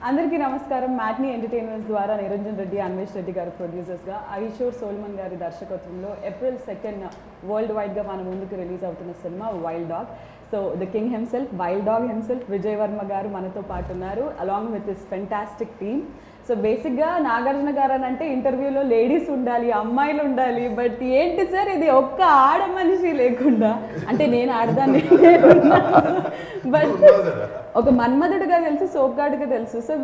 అందరికీ నమస్కారం. Matinee entertainments ద్వారా నిరంజన్ రెడ్డి, అన్వేష్ రెడ్డి గారు ప్రొడ్యూసర్స్గా, ఐషోర్ సోల్మన్ గారి దర్శకత్వంలో April 2 వరల్డ్ వైడ్గా మన ముందుకు రిలీజ్ అవుతున్న cinema wild dog. So the king himself, wild dog himself Vijay Varma గారు మనతో పాటు ఉన్నారు, along with this fantastic team. So బేసిక్గా నాగార్జున గారు అని అంటే ఇంటర్వ్యూలో లేడీస్ ఉండాలి, అమ్మాయిలు ఉండాలి, బట్ ఏంటి సార్ ఇది ఒక్క ఆడ మనిషి లేకుండా, అంటే నేను ఆడదాన్ని బట్ ఒక మన్మధుడుగా తెలుసు, సోప్గాడుగా తెలుసు. So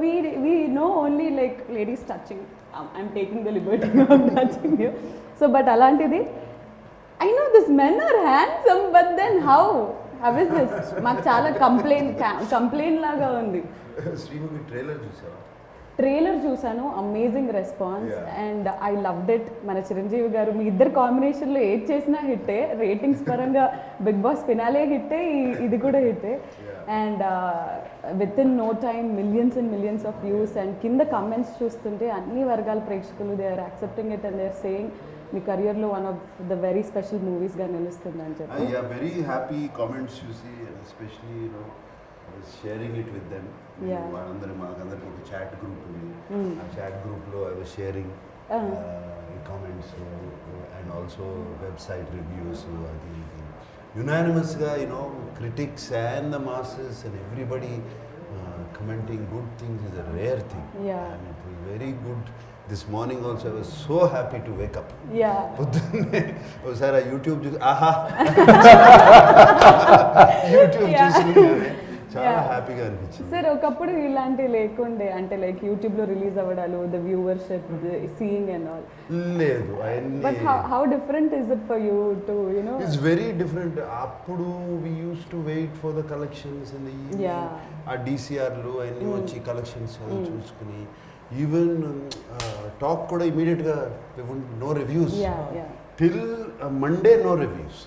we know only like ladies touching, I'm taking the liberty of touching you. So but అలాంటిది I know this men are handsome, but then how is this? మాకు చాలా కంప్లైంట్ లాగా ఉంది. ట్రైలర్ చూసాను, amazing response and I loved it. మన చిరంజీవి గారు మీ ఇద్దరు కాంబినేషన్లో ఏది చేసినా హిట్టే, రేటింగ్స్ పరంగా బిగ్ బాస్ ఫినాలే హిట్టే, ఇది కూడా హిట్టే. And with in no time millions and millions of views. And కింద కమెంట్స్ చూస్తుంటే అన్ని వర్గాల ప్రేక్షకులు they are accepting it and they are saying మీ కెరియర్లో one of the very special మూవీస్గా నిలుస్తుంది అని చెప్పి. వెరీ హ్యాపీ కామెంట్స్ చూసి, especially sharing it with them. వాళ్ళందరూ మాకందరికి ఒక చాట్ గ్రూప్ ఉంది, ఆ చాట్ గ్రూప్లో I was sharing comments and also website reviews. అది యునానిమస్గా critics and the masses and everybody commenting good things is a rare thing. And it was very good. This morning also I was so happy to wake up. పొద్దున్నే ఒకసారి ఆ YouTube చూసి YouTube చూసి చాలా హ్యాపీగా అనిపించింది. Sir ఒకప్పుడు ఇలాంటి లేకుండే, అంటే లైక్ యూట్యూబ్లో రిలీజ్ అవ్వడాలు, the viewership, seeing and all లేదు. But how different is it for you to you know? It's very different. అప్పుడు we use to wait for the collections and ఆ డిసిఆర్లు అన్నీ వచ్చి కలెక్షన్స్ చూసుకుని, ఈవెన్ టాక్ కూడా ఇమీడియట్గా no reviews till Monday, no reviews.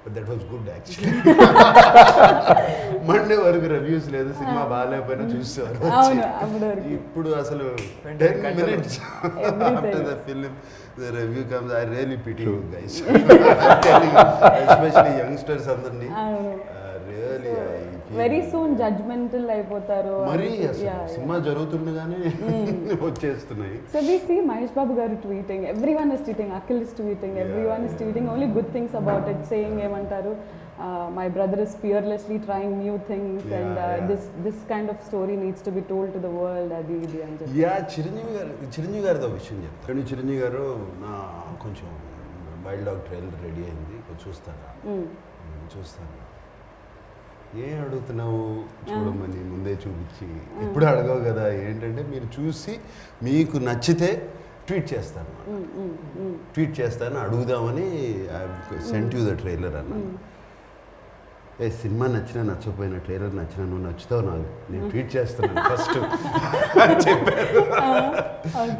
But that was good actually. Monday వరకు reviews లేదు, సినిమా బాగాలేకపోయినా చూసేవారు. ఇప్పుడు అసలు 10 minutes after the film the review comes, I really pity you guys. Especially youngsters అందరినీ really వెరీ సూన్ జడ్జ్మెంటల్ అయిపోతారు. మరి సినిమా జరుగుతుండగానే వచ్చేస్తున్నాయి. So we see Mahesh Babu garu tweeting, everyone is tweeting, Akhil is tweeting, everyone is tweeting only good things about it, saying ఏమంటారు, my brother is fearlessly trying new things and this kind of story needs to be told to the world, అది ఇది అని చెప్పి. చిరంజీవి గారితో విషయం చెప్తాను. చిరంజీవి గారు నా కొంచెం వైల్డ్ డాగ్ ట్రైలర్ రెడీ అయింది, చూస్తాను. ఏం అడుగుతున్నావు చూడమని ముందే చూపించి, ఎప్పుడు అడగవు కదా. ఏంటంటే మీరు చూసి మీకు నచ్చితే ట్వీట్ చేస్తాను అడుగుదామని సెంట్ యూ ద ట్రైలర్ అన్న. సినిమా నచ్చినా నచ్చకపోయినా, ట్రైలర్ నచ్చినా నువ్వు నచ్చుతావు నాకు, నేను ట్వీట్ చేస్తున్నాను ఫస్ట్ అని చెప్పారు.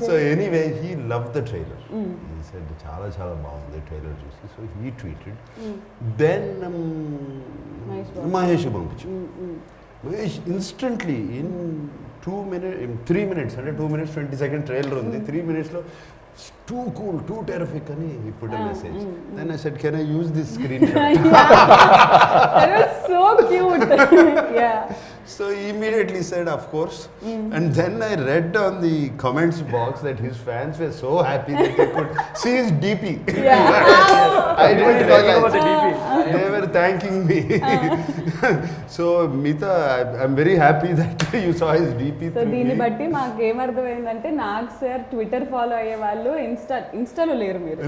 So anyway he love the trailer, he said చాలా చాలా బాగుంది ట్రైలర్ చూసి. So he tweeted, then Mahesh పంపించు. మహేష్ ఇన్స్టెంట్లీ ఇన్ 3 minutes, అంటే 2 minutes 20 seconds ట్రైలర్ ఉంది, 3 minutesలో too cool, too terrific అని put a message. Then I said, can I use this screenshot? That was so cute. Yeah. So he immediately said, of course. And then I read on the comments box that his fans were so happy that they could see his DP. I didn't realize. They were thanking me. So Meeta, I'm very happy that you saw his DP. So దీన్ని బట్టి మాకు ఏమర్థమైందంటే, నాకు sir Twitter follow అయ్యే వాళ్ళు ఇన్స్టాలో లేరు, మీరు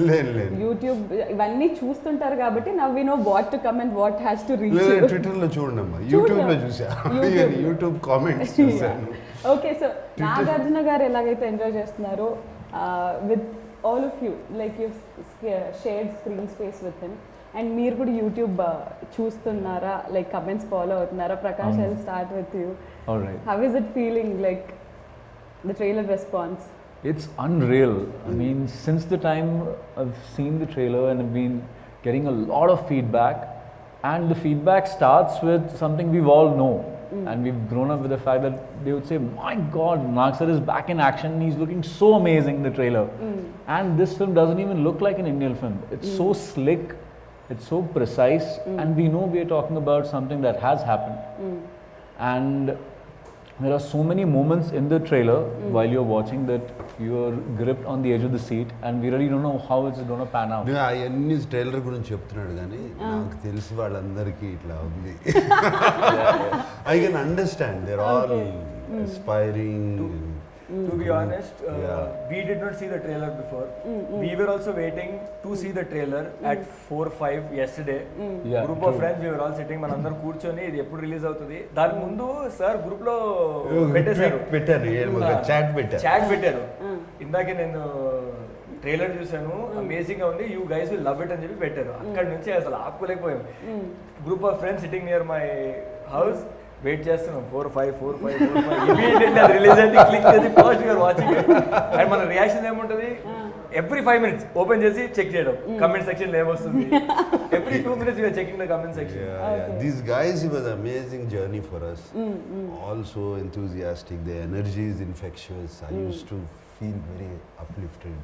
YouTube ఇవన్నీ చూస్తుంటారు కాబట్టి now we know what to comment, what has to reach. ట్విట్టర్లో చూడమ్మా, యూట్యూబ్లో చూసా, యూట్యూబ్ కామెంట్స్ చూసాను. ఓకే, సో నాగార్జున గారు ఎలాగైతే ఎంజాయ్ చేస్తున్నారో with all of you, like you shared screen space with him, and మీరు కూడా యూట్యూబ్ చూస్తున్నారా, లైక్ కమెంట్స్ ఫాలో అవుతున్నారా? Prakash, I will start with you. How is it feeling, like the trailer response? It's unreal. I mean, since the time I've seen the trailer and I've been getting a lot of feedback, and the feedback starts with something we've all know, and we've grown up with the fact that they would say, my God, Nag sir is back in action, he's looking so amazing in the trailer. And this film doesn't even look like an Indian film. It's so slick, it's so precise, and we know we are talking about something that has happened. And there are so many moments in the trailer while you're watching that you're gripped on the edge of the seat, and we really don't know how it's going to pan out. అవన్నీ trailer గురించి చెప్తున్నాడు కానీ నాకు తెలిసి వాళ్ళందరికీ ఇట్లా ఉంది. I can understand they're all aspiring. To be honest, we did not see the trailer before. We were also waiting to see the trailer at 4-5 yesterday. Group of friends, we were all sitting, మనందరం కూర్చొని ఇది ఎప్పుడు release అవుతుంది దాని ముందు sir group లో chat పెట్టారు. ఇందాకే నేను ట్రైలర్ చూసాను, అమేజింగ్ గా ఉంది, you guys will love it అని చెప్పి పెట్టారు. అక్కడ నుంచి అసలు ఆపుకోలేకపోయాం. Group of friends sitting near my house, wait చేస్తున్నాం 4-5 ఇమీడియట్లీ అది రిలీజ్ అయితే క్లిక్ చేసి ఫస్ట్ యూఆర్ వాచింగ్. అండ్ మన రియాక్షన్ ఏముంటుంది, ఎవ్రీ 5 minutes ఓపెన్ చేసి చెక్ చేయడం కమెంట్ సెక్షన్ లో ఏమొస్తుంది. Every 2 minutes you're checking the comment section. These guys, it was an amazing journey for us. Also enthusiastic, their energy is infectious. I used to feel very uplifted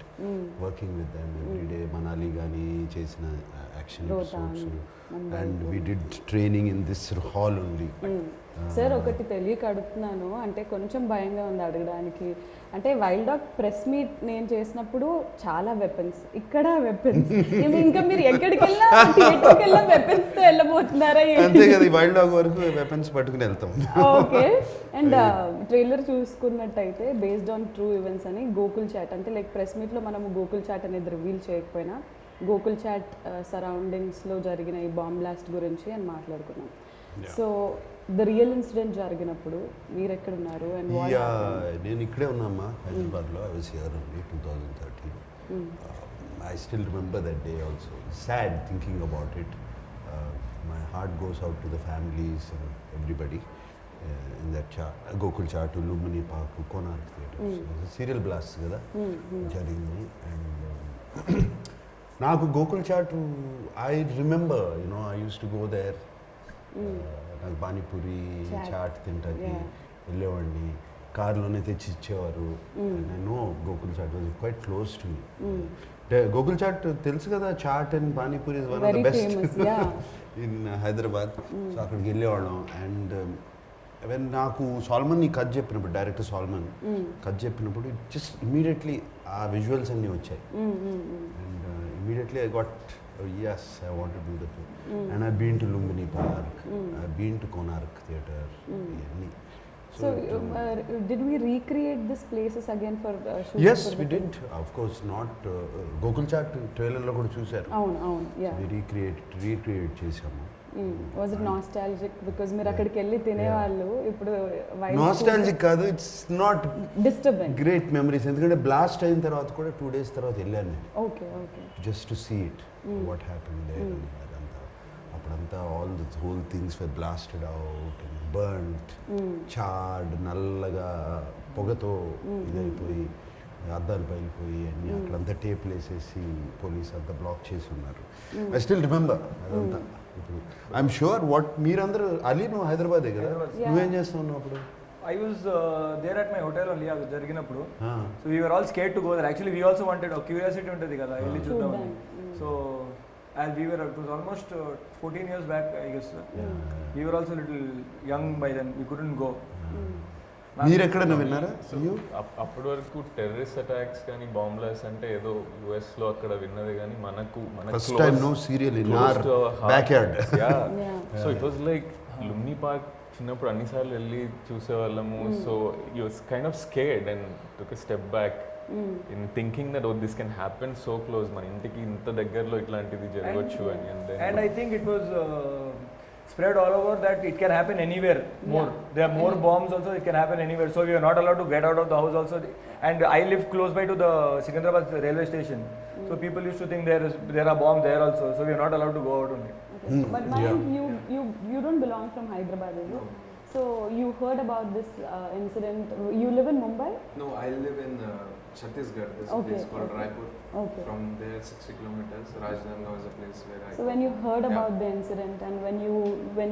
working with them every day. Manali gani chesina action episodes, and we did training in this hall only. Sir ఒకటి తెలియక అడుగుతున్నాను, అంటే కొంచెం భయంగా ఉంది అడగడానికి. అంటే wild dog press meet నేను చేసినప్పుడు చాలా వెపన్స్, ఇక్కడ వెపన్స్, ఇంకా మీరు ఎక్కడికి వెళ్ళినా థియేటర్కి వెళ్ళినా వెపన్స్ తో వెళ్ళబోతున్నారా? అంతే కదా, ఈ వైల్డ్ డాగ్ వరకు వెపన్స్ పట్టుకుని వెళ్తాం. ఓకే. అండ్ ట్రైలర్ చూసుకున్నట్టయితే బేస్డ్ ఆన్ ట్రూ ఈవెంట్స్ అని గోకుల్ చాట్, అంటే లైక్ ప్రెస్ మీట్లో మనము గోకుల్ చాట్ అనేది రివీల్ చేయకపోయినా గోకుల్ చాట్ సరౌండింగ్స్లో జరిగిన ఈ బాంబ్ బ్లాస్ట్ గురించి అని మాట్లాడుకున్నాం. సో ద రియల్ ఇన్సిడెంట్ జరిగినప్పుడు మీరు ఎక్కడ ఉన్నారు? అండ్ నేను ఇక్కడే ఉన్నామ్మా, హైదరాబాద్లో. I was here only 2013. I still remember that day also. Sad thinking about it. My heart goes out to the families and everybody in that Gokul Chaat, Lumini Park, Konark Theatres. It was a serial blast kada jarigindi. And నాకు Gokul Chat, I remember, I used to go there. నాకు panipuri chat తింటాకి వెళ్ళేవాడిని, కార్లోనే తెచ్చి ఇచ్చేవారు. నేను Gokul Chat was quite close to me. Gokul Chat తెలుసు కదా, chaat and panipuri is one of the best in Hyderabad. So అక్కడికి వెళ్ళేవాళ్ళం. అండ్ వెన్ నాకు సాల్మన్ ఈ కథ చెప్పినప్పుడు, డైరెక్టర్ సాల్మన్ కథ చెప్పినప్పుడు జస్ట్ ఇమీడియట్లీ ఆ విజువల్స్ అన్నీ వచ్చాయి. And immediately I got, yes, I want to do the film. And I've been to Lumbini Park, I've been to Konark Theatre. So did we recreate these places again for shooting? Yes, we did. Of course, not Gokul Chaat trailer lo kuda chusaru. Avunu, yeah. We recreate chesamu. Was it nostalgic? Because మీరు అక్కడికి వెళ్ళి తినేవాళ్ళు, ఇప్పుడు nostalgic కాదు, it's not disturbing. Great memories. ఎందుకంటే blast అయిన తర్వాత కూడా 2 days తర్వాత వెళ్ళాను నేను. Okay just to see it, what happened there. అప్పుడంతా all the whole things were blasted out and burned, charred, నల్లగా పొగతో ఇదైపోయి అద్దాలు పైలిపోయి అన్నీ అక్కడంతా టేప్లు వేసేసి పోలీస్ అంతా బ్లాక్ చేసి ఉన్నారు. ఐ స్టిల్ రిమెంబర్ అదంతా. ఇప్పుడు ఐఎమ్ షూర్ వాట్ మీరందరూ, అలీ నువ్వు హైదరాబాదే కదా, నువ్వేం చేస్తున్నావు అప్పుడు? I was there at my hotel only, అది జరిగినప్పుడు. So we were all scared to go there. Actually we also wanted, curiosity ఉంటుంది కదా, వెళ్ళి చూద్దామని. So as we were, it was almost 14 years back I guess. We were also little young by then, we couldn't go. మీరు ఎక్కడైనా విన్నారా? అప్పటి వరకు terrorist attacks కానీ బాంబ్ బ్లాస్ట్ అంటే ఏదో యుఎస్ లో అక్కడ విన్నది, కానీ మనకు first time no serial in our backyard. So it was like Lumbini Park చిన్నప్పుడు అన్నిసార్లు వెళ్ళి చూసేవాళ్ళము. So you was kind of scared and took a step back in thinking that this can happen so close, మన ఇంటికి ఇంత దగ్గరలో ఇట్లాంటిది జరగవచ్చు అని. And I think it was spread all over that it can happen anywhere more. There are more bombs also, it can happen anywhere. So we are not allowed to get out of the house also. And I live close by to the Secunderabad railway station. So people used to think there are bombs there also. So we are not allowed to go out only. But you don't belong from Hyderabad, is it? So you heard about this incident. You live in Mumbai? No, I live in Chhattisgarh. There's a place called Raipur. From there 60 kilometers. Rajnandgaon is a place where I. So when you heard about the incident and when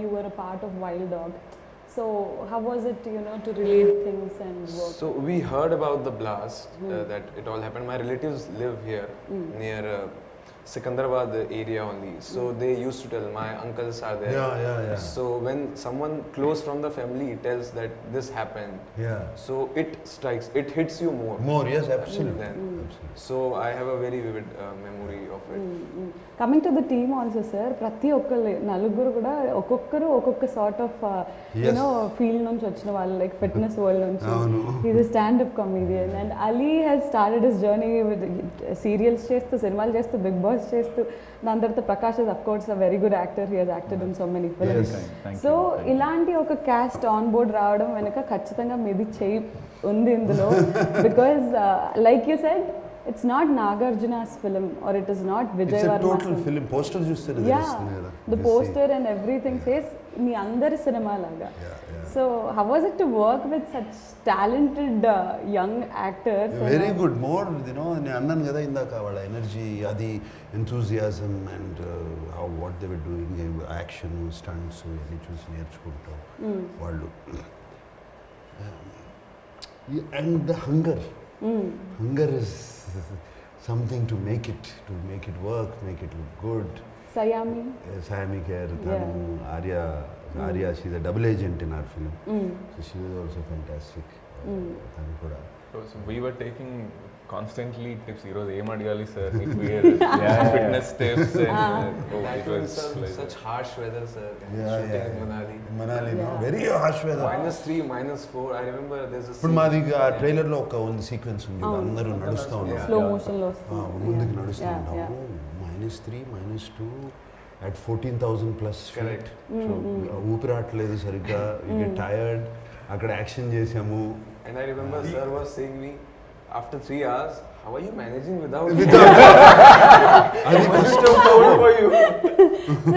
you were a part of Wild Dog, so how was it, to relate things and work? So we heard about the blast, that it all happened. My relatives live here near Secunderabad area only. So they used to tell, my uncles are there. Yeah. So when someone close from the family tells that this happened, Yeah. so it strikes, it hits you more. More, yes, absolutely. Then. Absolutely. So I have a very vivid memory of it. Coming to the team also sir, ప్రతి ఒక్కరు నలుగురు కూడా ఒక్కొక్క sort of you know field నుంచి వచ్చిన వాళ్ళు, like fitness world నుంచి. Is standup comedian and Ali has started his journey with serials చేస్తూ, సినిమాలు చేస్తూ, బిగ్ బాస్ చేస్తూ. దాని తర్వాత Prakash is of course a very good actor, he has acted in so many films. So ఇలాంటి ఒక క్యాస్ట్ ఆన్ బోర్డ్ రావడం వెనుక ఖచ్చితంగా మీది చేయి ఉంది ఇందులో. Because like you said, it's not Nagarjuna's film or it is not Vijay Varma's film. It's a total film. Poster చూస్తేనే తెలుస్తుంది కదా. The poster and everything says మీ అందరి సినిమా లాగా. So how was it to work with such talented young actors? Very good. More, you know, నేను అన్నాను కదా ఇందాక, వాళ్ళ ఎనర్జీ, అది enthusiasm and how what they were doing, action, stunts, ఇవన్నీ చూసి నేర్చుకుంటాం వాళ్ళు. And the hunger. Hunger is something to make it work, make it look good. Sayami. Sayami Kher, Tanu, Arya, she's a double agent in our film. So she was also fantastic. Tanu kuda. So we were taking constantly tips. Heroes aim adigali sir. Fitness tips and That it was was like such harsh weather, sir. Yeah, Shooting in Manali. Manali, no? Very harsh weather. -3, -4. I remember there's a ఇప్పుడు మాది ఆ trailer లో ఒక ఉంది sequence ఉంది, అందరూ నడుస్తూ ఉన్నాం, స్లో మోషన్ లో వస్తుంది. ముందుకు నడుస్తూ ఉంటాము, -3, -2 at 14,000 plus feet. Correct. So ఊపిరాట్లేదు సరిగ్గా, you get tired. అక్కడ యాక్షన్ చేసాము. And I remember sir was saying me, after 3 hours, how are you managing without అది Mr. Paul for you?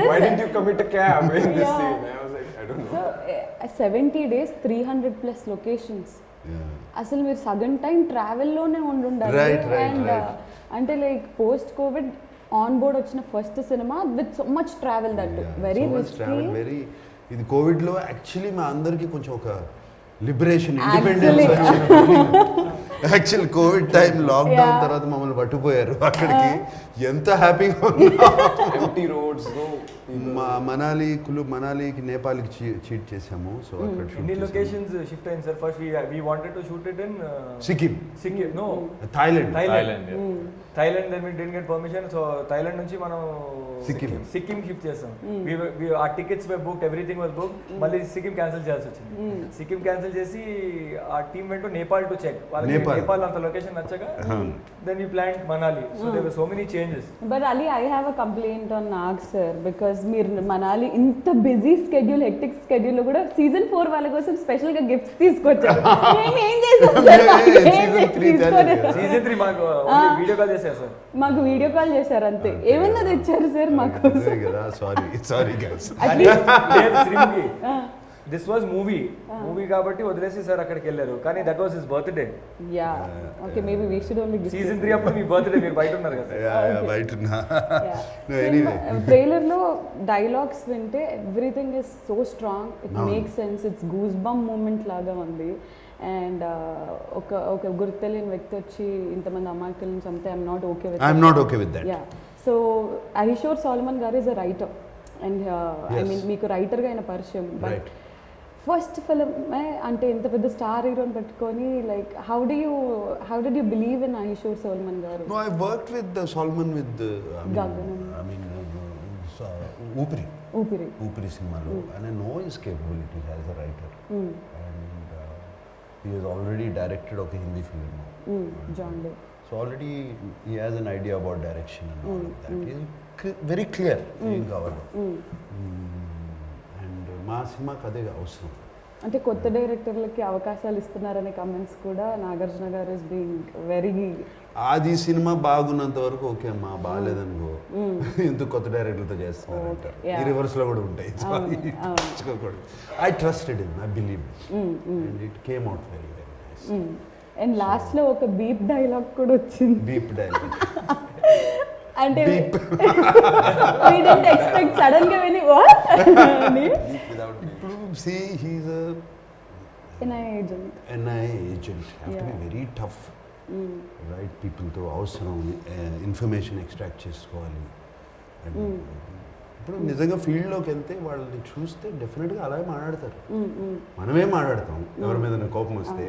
Why didn't you commit a cab in this Yeah. scene? I was like, I don't know. So 70 days 300+ locations. అసలు మీరు సగం టైం ట్రావెల్లోనే ఉండాలి. Right. And అంటే like post Covid on board వచ్చిన first సినిమా with so much travel, that very risky. Very, ఇది కోవిడ్ లో యాక్చువల్లీ మా అందరికి కొంచెం ఒక liberation, independence actual Covid time lockdown తర్వాత మమ్మల్ని పట్టుపోయారు అక్కడికి. ఎంత హ్యాపీగా Empty roads, no మా మనాలికి నేపాల్కి చీట్ చేసాము. సో అక్కడ ఎన్ని లొకేషన్స్ షిఫ్ట్ అయింది sir? First we wanted to shoot it in Sikkim, no Thailand. Thailand then we didn't get permission. So Thailand నుంచి మనం సిక్కిం షిఫ్ట్ చేస్తాం. ఆ tickets were booked, everything was booked. మళ్ళీ సిక్కిం క్యాన్సిల్ చేయాల్సి వచ్చింది. సిక్కిం క్యాన్సిల్ చేసి ఆ టీమ్ వెంట నేపాల్ టు చెక్. వాళ్ళకి నేపాల్ అంత లొకేషన్ నచ్చక then we planned Manali. So there were so many changes. But Ali, I have a complaint on Nag sir, because మీరు మనాలి ఇంత బిజీ స్కెడ్యూల్, హెక్టిక్ స్కెడ్యూల్ లో కూడా సీజన్ 4 వాళ్ళ కోసం స్పెషల్ గా గిఫ్ట్స్ తీసుకొచ్చారు. మేము ఏం చేసాం సార్? సీజన్ 3 మాకు వీడియో కాల్ చేశారు సార్. మాకు వీడియో కాల్ చేశారు అంతే. ఏమన్నా తెచ్చారు సార్ మాకు? Sorry guys. This was movie కాబట్టి వదిలేసి సార్ అక్కడికి వెళ్ళారు. కానీ that was his birthday. Yeah, okay, maybe we should only gift. Season 3 అప్పుడు మీ బర్త్డే, మీరు బయట ఉన్నారు కదా. ట్రైలర్ లో డైలాగ్స్ వింటే everything is so strong, it makes sense, it's goose bump moment లాగా ఉంది. అండ్ ఒక గుర్తు తెలియని వ్యక్తి వచ్చి ఇంతమంది అమాయకులను చంపితే I'm not okay with that. Yeah, so Ahishor Solomon garu is a writer and I mean మీకు రైటర్గా ఆయన పరిచయం. బట్ ఫస్ట్ ఫిల్మే అంటే ఇంత పెద్ద స్టార్ హీరోని పెట్టుకొని, like how did you believe in Ahishor Solomon గారు? No, I worked with Solomon with Gaganam. Upiri సినిమాలో, and I know his capabilities as a writer. And he has already directed ఒక Hindi film, John Day. So already he has an idea about direction and all of that. He is very clear ఏం కావాలో. And మా సినిమాకి అదే అవసరం. అంటే కొత్త డైరెక్టర్లకి అవకాశాలు ఇస్తున్నారనే కమెంట్స్ కూడా నాగార్జున గారు ఇస్ బీయింగ్ వెరీ. అది సినిమా బాగున్నంత వరకు ఓకే అమ్మా, బాగాలేదనుకో ఎందుకు కొత్త డైరెక్టర్లతో చేస్తున్నారు అంటారు. ఈ రివర్స్ లో కూడా ఉంటాయి. I trusted him, I believe and it came out very very nice. And last లో ఒక బీప్ డైలాగ్ కూడా వచ్చింది. బీప్ డైలాగ్ అంటే we didn't expect సడన్ గా విని వాట్ అని. ఇప్పుడు see he's a NIA agent. NIA agent, have to be very tough. Right పీపుల్తో అవసరం, ఇన్ఫర్మేషన్ ఎక్స్ట్రాక్ట్ చేసుకోవాలి. And ఇప్పుడు నిజంగా ఫీల్డ్లోకి వెళ్తే వాళ్ళని చూస్తే డెఫినెట్గా అలాగే మాట్లాడతారు. మనమే మాట్లాడతాం ఎవరి మీద కోపం వస్తే,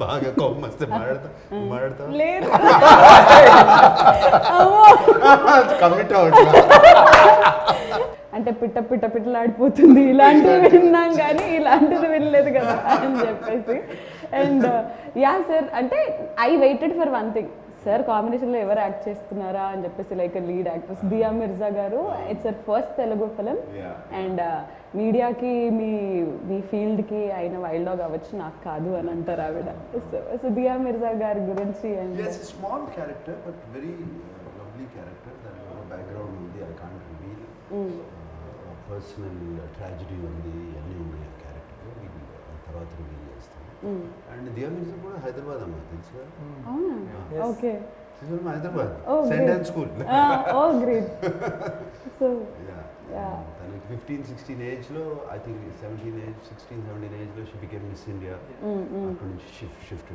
బాగా కోపం వస్తే మాట్లాడతాం లేదు కమిట్ అవ్వట్లా. అంటే పిట్టలాడిపోతుంది ఇలాంటివి విన్నాం కానీ ఇలాంటిది వినలేదు కదా అని చెప్పేసి. అండ్ యా సార్, అంటే I waited for one thing, sir కాంబినేషన్లో ఎవరు యాక్ట్ చేస్తున్నారా అని చెప్పేసి, like lead actress Dia Mirza garu. It's our first Telugu film. And మీడియాకి మీ ఫీల్డ్కి అయిన వైల్డ్ డాగ్ అవ్వచ్చు, నాకు కాదు అని అంటారు ఆవిడ. సో దియా మిర్జా గారి గురించి. And small character but very lovely character. దాని బ్యాక్గ్రౌండ్ ఉంది, I can't reveal. Personal tragedy ఉంది, అన్నీ ఉన్నాయి ఆ క్యారెక్టర్. తర్వాత రివీల్ చేస్తాను. అండ్ దియా మిర్జా కూడా హైదరాబాద్ అమ్మ, తెలుసు. అవునా? Okay. Hyderabad Oh, saint great. Ann school. Oh great. So తనకి 15-16 ఏజ్లో, ఐ థింక్ 16-17 ఏజ్లో షీ బికేమ్ మిస్ ఇండియా. అక్కడ నుంచి షిఫ్ట్.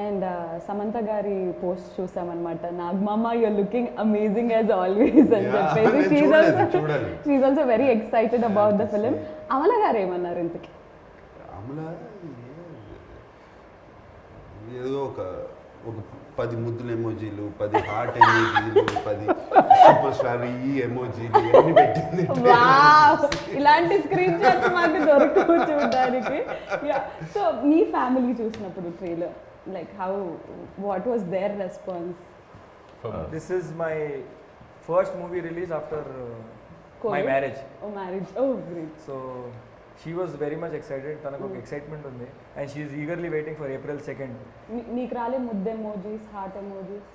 అండ్ సమంత గారి పోస్ట్ చూసామన్నమాట, నాగమామ you're looking amazing as always అని చెప్పేసి. She's also very excited about the film. Amala garu ఏమన్నారు ఇంతకి? అమల ఏదో ఒక 10 ముద్దుల ఎమోజీలు, 10 హార్ట్ ఎమోజీలు, 10 సూపర్ స్టార్ ఈ ఎమోజీలు అన్ని పెట్టింది. ఇలాంటి స్క్రీన్ షాట్స్ మాకు దొరకవు చూడడానికి. సో మీ ఫ్యామిలీ చూసినప్పుడు trailer, like what was their response? This is my first movie release after my marriage. Marriage. Oh, great. So she was very much excited. Tanaku excitement undi, and she is eagerly waiting for April 2nd. నీకు రాలే ముద్ద emojis, heart emojis?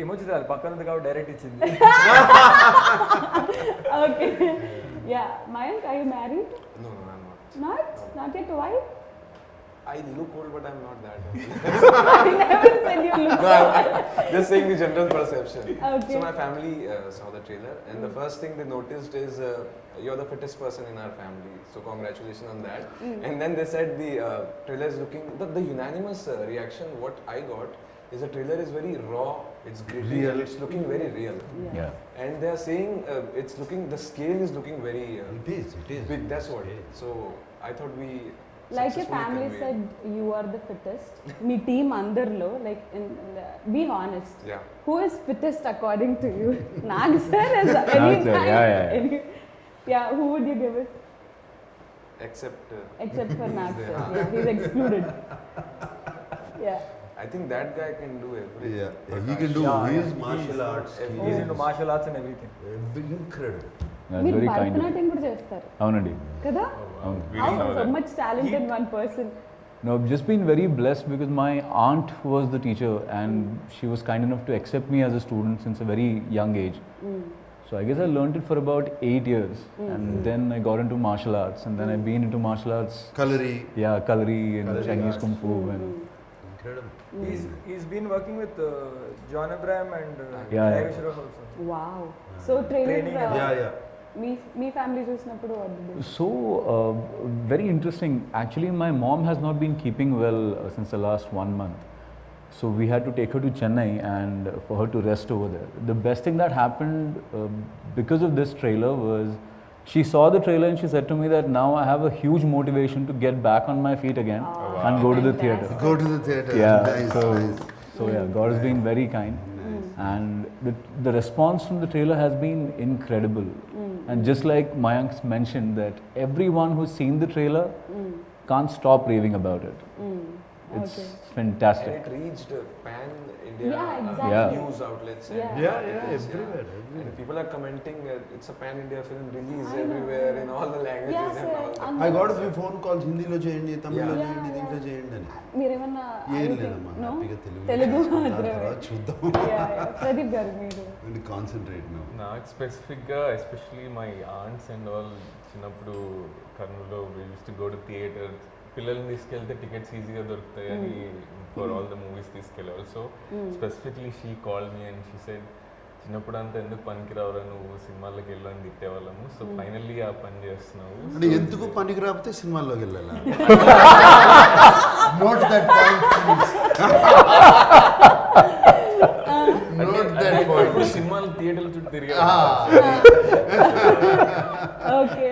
Emoji రాలి, పక్కన ఉంది కాబట్టి direct ఇచ్చింది. Okay. Yeah, Mayank, are you married? No, I'm not. Not yet. Why? I look old, but I'm not that old. I never said you look No, old. I'm just saying the general perception. Okay. So my family saw the trailer, and the first thing they noticed is you're the fittest person in our family. So congratulations on that. And then they said the trailer is looking. The unanimous reaction what I got is the trailer is very raw. It's gritty. Real. It's looking very real. Yeah. And they are saying it's looking. The scale is looking very It is. big. That's what. So I thought we. Like your successfully family conveyed. said, you are the fittest. Me team అందరిలో, like, be honest. Yeah. Who is fittest according to you? Nag sir is any Nag sir, time. yeah. Yeah, who would you give it? Except. Except for Nag sir. Yeah, he's excluded. Yeah. I think that guy can do everything. Yeah, he can do his martial arts. He's into martial arts and everything. Incredible. That's మీరు very kind of you. Bharatanatyam కూడా చేస్తారు అవునండి. కదా? అవును. We How didn't know so that. much talent in one person? No, I've just been very blessed because my aunt was the teacher and she was kind enough to accept me as a student since a very young age. So I guess I learned it for about 8 years and then I got into martial arts and then I've been into martial arts. Kalari. Yeah, Kalari and Kalari Chinese arts. Kung Fu and Incredible. He's been working with John Abraham and Yeah. Larry Shroff also. Wow. So training. Training and Yeah. Me family చూసినప్పుడు what did you do? so very interesting. Actually, my mom has not been keeping well since the last 1 month. So we had to take her to Chennai and for her to rest over there. The best thing that happened because of this trailer was she saw the trailer and she said to me that now I have a huge motivation to get back on my feet again and go to the theatre. Go to the theatre. Yeah, Nice, nice. so yeah, God has been very kind. And the response from the trailer has been incredible. And just like Mayank mentioned that everyone who's seen the trailer can't stop raving about it. It's fantastic. And it reached pan-India Yeah, exactly. Yeah. news outlets. And Yeah. Everywhere. And people are commenting it's a pan-India film release everywhere in all the languages Yeah, and sir. all. I got a few phone calls, హిందీలో చేయండి, తమిళ్లో Yeah. చేయండి, దీంట్లో చేయండి అని. మీరేమన్నా ఏం లేదమ్మా, No? హ్యాపీగా తెలుగు చేసుకుందాం, మాత్రమే. తర్వాత చూద్దాం. ప్రదీప్ గారు మీరు కాన్సన్ట్రేట్ నౌ. నాకు స్పెసిఫిక్గా especially my aunts and all చిన్నప్పుడు కర్నూలులో we use to go to theatre. పిల్లల్ని తీసుకెళ్తే టికెట్స్ ఈజీగా దొరుకుతాయని ఫర్ ఆల్ ద మూవీస్ తీసుకెళ్ళేవాళ్ళు. So specifically she call me and she said చిన్నప్పుడు అంతా ఎందుకు పనికి రావురా నువ్వు సినిమాలకు వెళ్ళని తిట్టేవాళ్ళము. సో ఫైనల్లీ ఆ పని చేస్తున్నావు. అంటే ఎందుకు పనికి రాకపోతే సినిమాల్లోకి వెళ్ళాలా? Note that point. Note that point. ఇప్పుడు సినిమాలు థియేటర్ల చుట్టూ తిరిగా. ఓకే.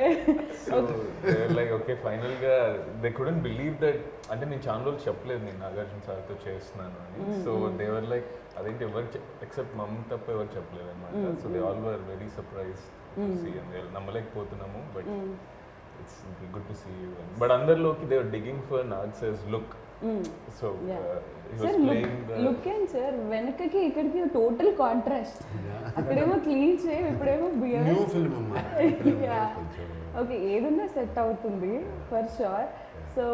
లైక్ ఓకే ఫైనల్గా దే కుడెంట్ బిలీవ్ దట్. అంటే నేను చాలా రోజులు చెప్పలేదు నేను నాగార్జున సార్తో చేస్తున్నాను అని. సో దేవర్ లైక్ అదేంటి ఎవరు ఎక్సెప్ట్ మమ్మీ తప్ప ఎవరు చెప్పలేదు అనమాట. So they all were very surprise నమ్మలేకపోతున్నాము. But it's good to see you. But అందరిలోకి they are digging for Nag says look. So look and sir వెనకకి ఇక్కడికి టోటల్ కాంట్రాస్ట్. అక్కడేమో క్లీన్ షేవ్, ఇప్పుడేమో బియర్డ్. న్యూ ఫిల్మ్ అమ్మా. ఓకే, ఏదన్నా set అవుతుంది for sure. So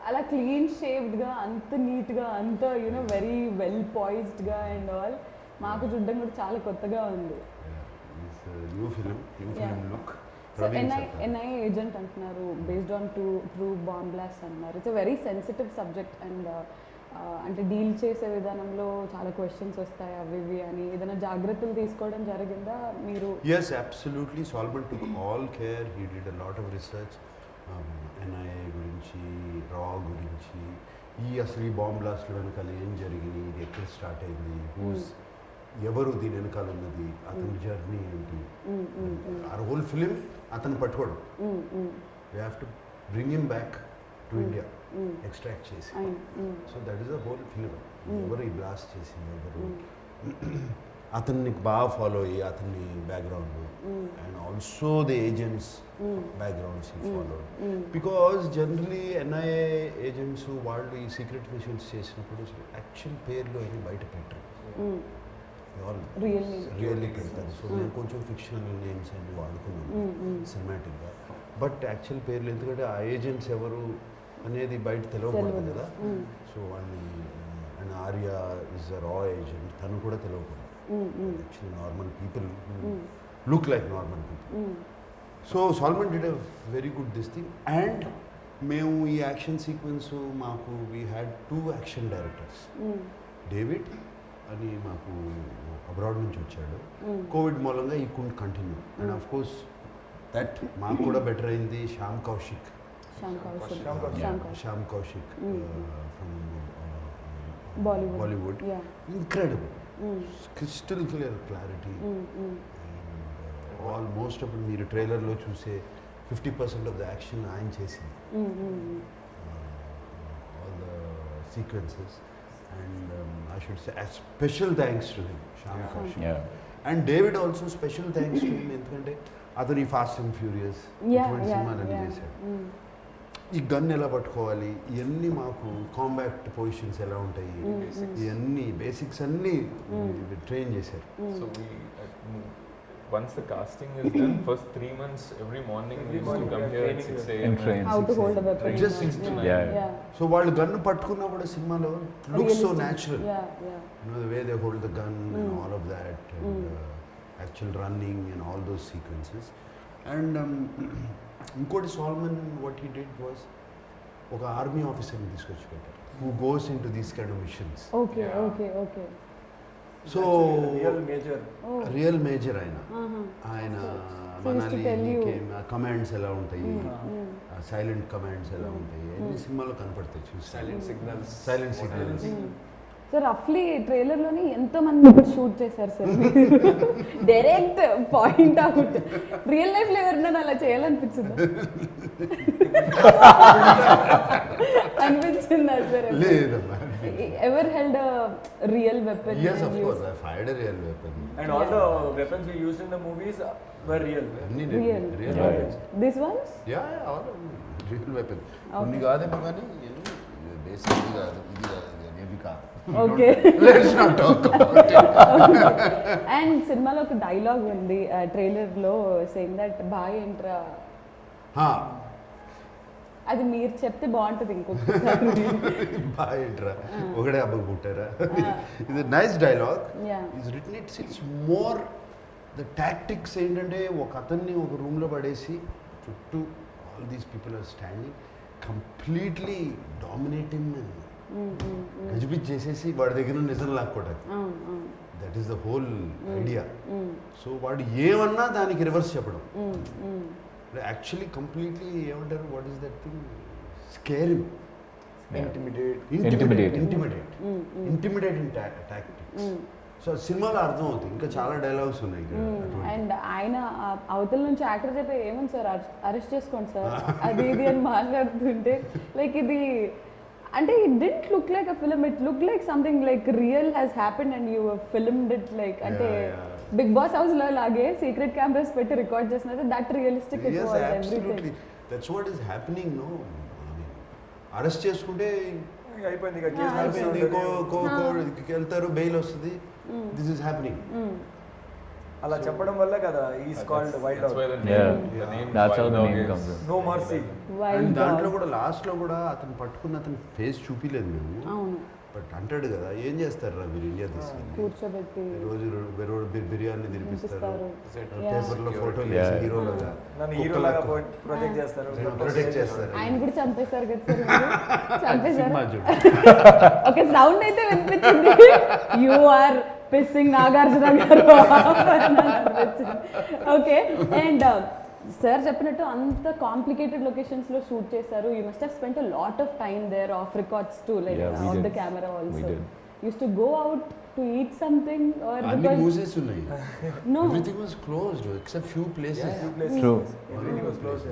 అలా క్లీన్ షేవ్డ్గా, అంత నీట్గా, అంత యూనో వెరీ వెల్ పాయిజ్డ్గా అండ్ ఆల్ మాకు చూడడం కూడా చాలా కొత్తగా ఉంది. New film look. So NI agent అంటున్నారు, based on true bomb blast అంటున్నారు. It's a very sensitive subject and అంటే డీల్ చేసే విధానంలో చాలా క్వశ్చన్స్ వస్తాయి అవి ఇవి అని. ఏదైనా జాగ్రత్తలు తీసుకోవడం జరిగిందా మీరు? Yes, absolutely. Solomon took all care. He did a lot of research. NIA గురించి, రా గురించి, అసలు ఈ బాంబ్ బ్లాస్ట్ వెనకాల ఏం జరిగింది, ఇది ఎక్కడ స్టార్ట్ అయింది, ఎవరు దీని వెనకాల ఉన్నది, అతని జర్నీ ఏంటి, ఆ హోల్ ఫిలిం అతను పట్టుకోవడం. We have to bring him back to India, extract చేసి. So that is the whole film. ఎవరు ఈ బ్లాస్ట్ చేసింది, ఎవరు అతన్ని బాగా ఫాలో అయ్యి అతన్ని background and also the agents backgrounds follow. Because generally NIA agents వాళ్ళు ఈ సీక్రెట్ మిషన్స్ చేసినప్పుడు యాక్చువల్ పేర్లు అవి బయట పెట్టరు, రియల్లీ పెడతారు. సో నేను కొంచెం ఫిక్షనల్ నేమ్స్ అన్ని వాడుకున్నాను సినిమాటిక్గా. బట్ యాక్చువల్ పేర్లు, ఎందుకంటే ఆ ఏజెంట్స్ ఎవరు అనేది బయట తెలియకూడదు కదా. సో వాళ్ళని అండ్ ఆర్య ఇస్ అ రా ఏజెంట్, తను కూడా తెలియకూడదు. Actually normal people who look like normal people. So Solomon did a very good this thing. And మేము ఈ యాక్షన్ సీక్వెన్స్ మాకు we had 2 action directors. David అని మాకు అబ్రాడ్ నుంచి వచ్చాడు. కోవిడ్ మూలంగా ఈ could continue. And of course that మాకు కూడా బెటర్ అయింది Shyam Kaushik from Bollywood. Incredible, crystal clear clarity. Almost అప్పుడు మీరు ట్రైలర్లో చూసే 50% ఆఫ్ ద యాక్షన్ ఆయన చేసింది, all the sequences. And I should say special thanks to him, Shyam Kaushik. And David also special thanks to him, ఎందుకంటే అతను ఈ ఫాస్ట్ అండ్ ఫ్యూరియస్ ఇటువంటి సినిమాలన్నీ చేశాడు. ఈ గన్ ఎలా పట్టుకోవాలి, ఇవన్నీ మాకు కాంబాక్ట్ పొజిషన్స్ ఎలా ఉంటాయి, ఇవన్నీ బేసిక్స్ అన్నీ ట్రైన్ చేశారు. So once the casting is done, first 3 months every morning we used to come here at 6 a.m. and train. How to hold a weapon. Just 6 to 9. So వాళ్ళు gun పట్టుకున్నా కూడా సినిమాలో looks so natural. You know the way they hold the gun and all of that, and actual running and all those sequences. And ఇంకోటి Solomon what he did was ఒక army ఆఫీసర్ని తీసుకొచ్చి పెట్టారు who goes into these kind of missions. Okay. So real major ఆయన Manali commands ఎలా ఉంటాయి, silent commands ఎలా ఉంటాయి, అన్ని సినిమాలో కనపడతాయి. చూసి సైలెంట్ సిగ్నల్స్. సార్ రఫ్లీ ట్రైలర్లోనే ఎంతోమంది ఇప్పుడు షూట్ చేశారు sir, direct point out. Real లైఫ్లో ఎవరినైనా అలా చేయాలనిపించిందా? అనిపించిందా సార్? లేదమ్మా. Ever held a real weapon? Yes, of course. I fired a real weapon. And all the weapons we used in the movies were real. Real. These ones? Yeah, all real weapon. కొన్ని కాదేమో కానీ basic ఇది కాదు, ఇది కాదు, ఏది కాదు. Okay. Let's not talk about it. And సినిమాలో ఒక డైలాగ్ ఉంది ట్రైలర్లో, సేయింగ్ దట్ బాయ్ ఎంట్రా. అది మీరు చెప్తే బాగుంటుంది ఇంకొకసారి. బాయ్ ఎంట్రా, ఒకడే అబ్బకు పుట్టారా. ఇది nice dialogue. Is written it's more the tactics ఏంటంటే ఒక అతన్ని ఒక రూమ్లో పడేసి చుట్టూ all these people are standing, completely dominating and గజిబిజ్ చేసేసి వాడి దగ్గర నుండి నిజం లాక్కోవడానికి. That is the whole idea. So వాడు ఏమన్నా దానికి రివర్స్ చెప్పడం. యాక్చువల్లీ కంప్లీట్లీ ఏమంటారు, what is that thing, scaring, intimidating tactics. So సినిమాలో అర్థం అవుతుంది. ఇంకా చాలా డైలాగ్స్ ఉన్నాయి ఇక్కడ. అండ్ ఆయన అవతల నుంచి యాక్టర్ చెప్పే ఏముంది సార్, అరెస్ట్ చేసుకోండి సార్ అది ఇది అని మాట్లాడుతుంటే లైక్ ఇది అంటే it didn't look like a film, it look like something like real has happened and you filmed it like అంటే బిగ్ బాస్ హౌస్ లో లాగే సీక్రెట్ కెమెరాస్ పెట్టి రికార్డ్ చేసినట్టు that realistic it was everything. That's what is happening. No arrest చేసుకుంటే అయిపోయింది, వెళ్తారు, bail వస్తుంది. This is happening. అలా చెప్పడం వల్ల కదా is called wild That's why dog. the name That's how Wild the Dog name is- comes in. No mercy. And దాంట్లో కూడా లాస్ట్లో కూడా అతను పట్టుకున్న అతని ఫేస్ చూపిలేదు మేము. అవును, బట్ అంటాడు కదా, ఏం చేస్తారు రా మీరు ఇండియా తీసుకెళ్ళి, కూర్చోబెట్టి రోజు బిర్యానీ తినిపిస్తారు, తినిపిస్తారు. పేపర్లో ఫోటోలు Yeah. వేసి హీరోలుగా నన్ను హీరోలాగా ప్రొజెక్ట్ చేస్తారు. ప్రొటెక్ట్ చేస్తారు. ఆయన కూడా చంపేశారు కదా సార్ మీరు? చంపేశారు. సినిమా చూడు. ఓకే, సౌండ్ అయితే వినిపించింది. యు ఆర్ పిస్సింగ్ నాగార్జున గారు ఓకే. అండ్ సార్ చెప్పినట్టు అంత కాంప్లికేటెడ్ లొకేషన్స్ లో షూట్ చేశారు. You must have spent a lot of time there, off records to like Yeah, we of the did. Camera We also. did. Use to go out to eat something or అన్ని because మూసేసి ఉన్నాయి. No everything was closed except few places. True. Everything was closed.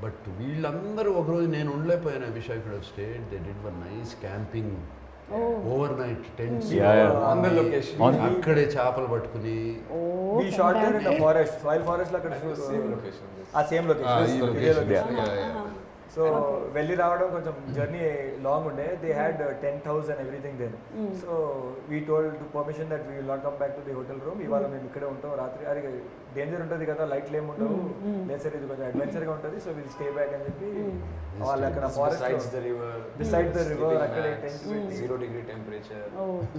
But వీళ్ళందరూ ఒకరోజు నేను ఉండలేకపోయాను. I wish I could have stayed. They did one nice camping, over night tents On the location. అక్కడే చేపలు పట్టుకుని. We shot there in the forest, wild forest లో అక్కడ Same location. ఆ సేమ్ ఈ లొకేషన్. location. సో వెళ్ళి రావడం కొంచెం జర్నీ లాంగ్ ఉండే. They had tent house and everything there. So we told permission that we will not come back to the hotel room. ఇవాళ మేము ఇక్కడే ఉంటాం రాత్రి. అది డేంజర్ ఉంటుంది కదా, లైట్లు ఏమి ఉండవు, లేదు సార్ ఇది కొంచెం అడ్వెంచర్ గా ఉంటుంది, సో విల్ స్టే బ్యాక్ అని చెప్పి వాళ్ళు అక్కడ Besides forest the river. Beside the river, sleeping akkade mats, tent పెట్టి. 0-degree temperature.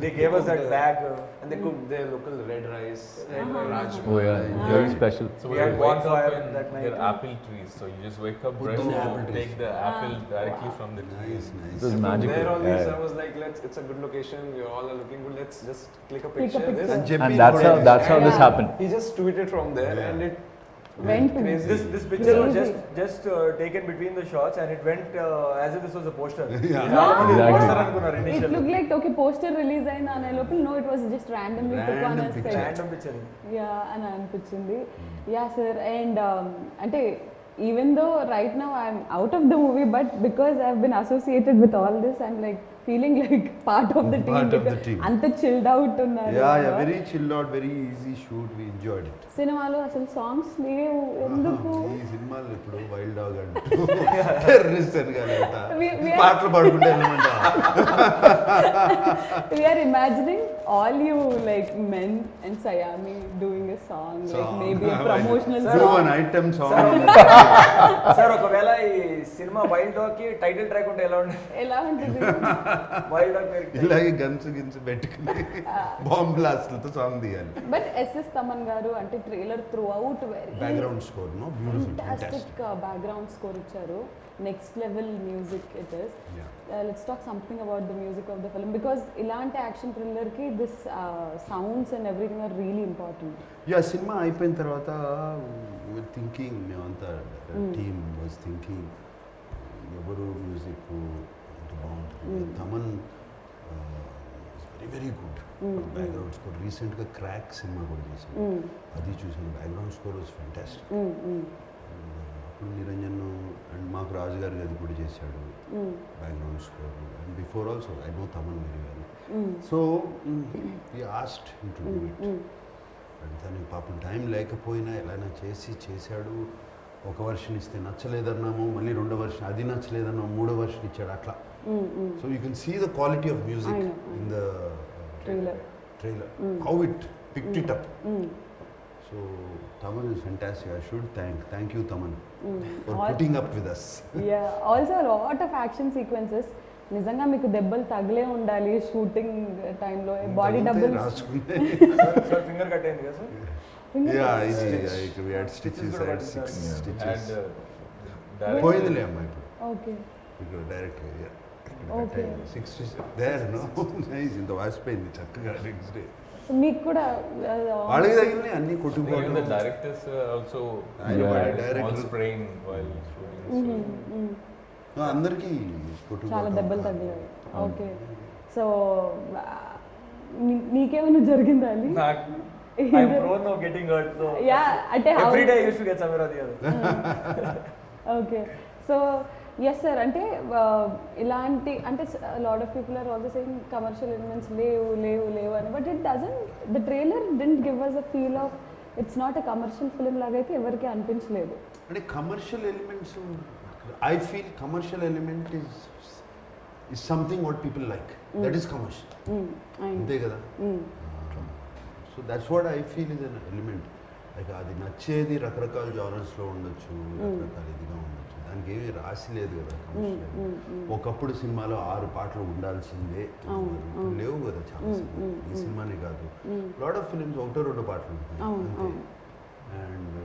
They gave us that bag. And they cooked their local red rice and rajma. Oh yeah, very special. So We we had wake up bonfire in that night. there are apple trees. So you just wake up, Put brush, in apple trees. take the apple directly from the tree. Nice, nice. It was From magical. there always Yeah. I was like, it's a good location, we all are looking good, let's just click a Click a picture. picture. And చెప్పి And that's how this Yeah. happened. He just tweeted from there Yeah. and it went to crazy. This picture was Crazy. just taken between the shots and it went as if this was a poster. Yeah. చాలా మంది Exactly. poster అనుకున్నారు it initially. Look like okay poster release అయింది అనే లోపల no it was just randomly took on Random picture. Random picture. Yeah అని అనిపించింది. Yeah sir. And అంటే even though right now I'm out of the movie but because I have been associated with all this I'm like feeling like part of the Part of the team. team. అంత chilled out ఉన్నారు. Very chilled out, very easy shoot. We enjoyed it. సినిమాలో అసలు songs లేవు ఎందుకు? ఈ సినిమాలు ఇప్పుడు wild dog అంటూ టెర్రరిస్ట్ అని కానీ We- పాటలు పాడుకుంటే వెళ్ళమంట. We are imagining all you like men and Sayami doing a song, like maybe a promotional Do song. an item song. Sir ఒకవేళ ఈ సినిమా వైల్డ్ డాగ్ కి టైటిల్ ట్రాక్ ఉంటే ఎలా ఉంటుంది? ఎలా ఉంటుంది? వైల్డ్ డాగ్ పేరు ఇలాగే గన్స్ గిన్స్ పెట్టుకుని బాంబ్ బ్లాస్ట్లతో సాంగ్ తీయాలి. బట్ ఎస్ఎస్ తమన్ గారు అంటే trailer throughout very background score no beautiful, fantastic background score ఇచ్చారు. Next level music it is. Let's talk something about the music of the film because ఇలాంటి action థ్రిల్లర్కి this sounds and everything are really important. Yeah సినిమా అయిపోయిన తర్వాత thinking, మేమంతా team was thinking ఎవరు music బాగుంటుంది. Thaman very very good background score. రీసెంట్గా crack cinema కూడా చేశాను, అది చూసాను. Background score was fantastic. అప్పుడు నిరంజన్ అండ్ మాకు రాజు గారు అది కూడా చేశాడు background score. And before also I know Thaman very well. So ఈ asked to do it. And దానికి పాపం టైం లేకపోయినా ఎలాగైనా చేశాడు. ఒక వర్షన్ ఇస్తే నచ్చలేదన్నాము, మళ్ళీ రెండో వర్షన్ అది నచ్చలేదన్నాము, మూడో వర్షన్ ఇచ్చాడు అట్లా. So you can see the quality of music in the Trailer. How it picked it up. So Taman is fantastic. I should thank you Taman for putting up with us. Yeah, also a lot of action sequences. నిజంగా మీకు దెబ్బలు తగిలే ఉండాలి shooting టైంలో. Body డబ్బులు sir finger cut అయింది కదా sir? Yeah, we had stitches, I had 6 stitches. And పోయిందిలే అమ్మా ఇప్పుడు. Okay. Direct Okay. 60 there, no? Nice. ఇంత వాసిపోయింది చక్కగా నెక్స్ట్ డే సో మీకు కూడా వాళ్ళకి తగిలినాయి అన్ని Even the కొట్టుకుపోవడం directors also I know, had a director- small sprain while shooting. So అందరికీ చాలా కొట్టుకుపోవడం దెబ్బలు తగిలాయి. ఓకే, సో నీకేమైనా జరిగిందా అది? నాకు I'm prone of getting hurt, so yeah అంటే every day I used to get somewhere or the other. Okay, so yes sir, అంటే ఇలాంటి అంటే lot of people are also saying commercial elements లేవు అని, but it doesn't, the trailer didn't give us a feel of it's not a commercial film లాగా అయితే ఎవరికి అనిపించలేదు. అంటే commercial elements I feel commercial element is something what people like, that is commercial, అంతే కదా. So that's what I feel is an element. Like అది నచ్చేది రకరకాల జానర్స్లో ఉండొచ్చు, రకరకాల ఇదిగా ఉండొచ్చు, దానికి ఏమీ రాసి లేదు కదా కమర్షియల్. ఒకప్పుడు సినిమాలో 6 పాటలు ఉండాల్సిందే, ఇప్పుడు లేవు కదా చాలా సినిమాలు. ఈ సినిమానే కాదు, లాట్ ఆఫ్ ఫిలిమ్స్ 1-2 పాటలు ఉంటాయి అంతే. And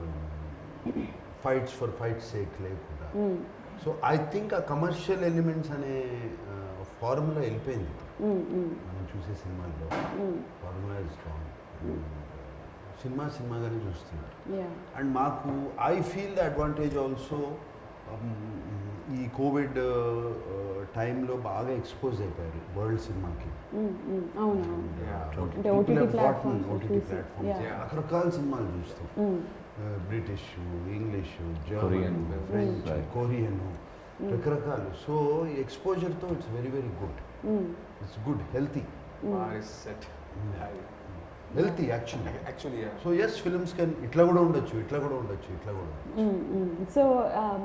fights for fights sake లేకుండా. సో ఐ థింక్ ఆ కమర్షియల్ ఎలిమెంట్స్ అనే ఫార్ములా వెళ్ళిపోయింది మనం చూసే సినిమాల్లో. ఫార్ములా ఇస్ స్ట్రాంగ్, సినిమాగానే చూస్తున్నారు. అండ్ మాకు I feel the advantage also, ఈ కోవిడ్ టైంలో బాగా ఎక్స్పోజ్ అయిపోయారు వరల్డ్ సినిమాకి. ఓటీటీ ప్లాట్ఫామ్స్ రకరకాల సినిమాలు చూస్తాం, British, English, German, French, Korean, రకరకాలు. సో ఈ ఎక్స్పోజర్తో it's very very good, it's good, healthy, Bar is set high. Healthy actually. Actually, yeah. So as films can ఇట్లా కూడా ఉండొచ్చు, ఇట్లా కూడా ఉండొచ్చు, ఇట్లా కూడా ఉండొచ్చు. So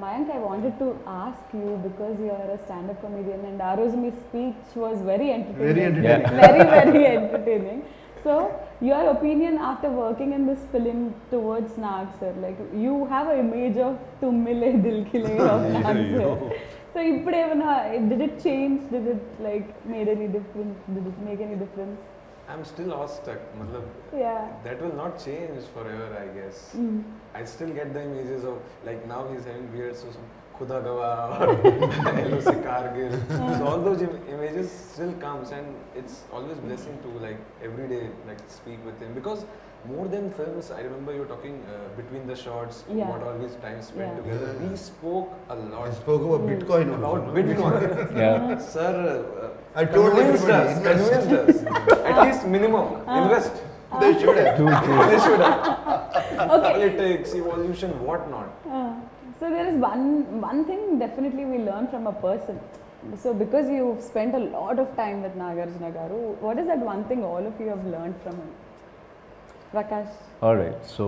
Mayank, I wanted to ask you because you are a standup comedian and ఆ రోజు మీ speech was very entertaining, very entertaining. So your opinion after working in this film towards Nag sir, like you have an image of Tummile Dil Khile of Nag sir. So ippudu evana, did it change, did it like made any difference, did it make any difference? I'm still awestruck. Matlab, Yeah. that will not change forever, I guess. I still get the images of, like now he's having beard, so some Khuda Gawah or LOC Kargil. So all those images still comes, and it's always blessing to like every day like speak with him, because more than films, I remember you talking between the shots, Yeah. what all his time spent Yeah. together. We spoke a lot I spoke about Bitcoin also, about no? Bitcoin. Yeah. Sir, I told convinced everybody, us, invest. convinced us. At least minimum, invest. They should have. They should have. Okay. Politics, evolution, what not. So there is one thing definitely we learn from a person. So because you've spent a lot of time with Nagarjuna Garu, what is that one thing all of you have learned from him? Prakash? All right. So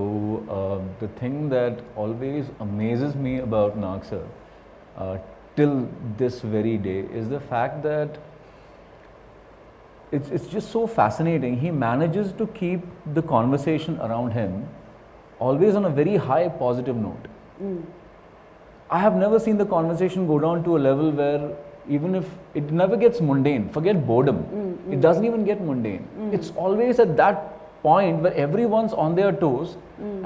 the thing that always amazes me about Nag sir till this very day is the fact that it's just so fascinating. He manages to keep the conversation around him always on a very high positive note. I have never seen the conversation go down to a level where even if it never gets mundane, forget boredom, it doesn't even get mundane. It's always at that point where everyone's on their toes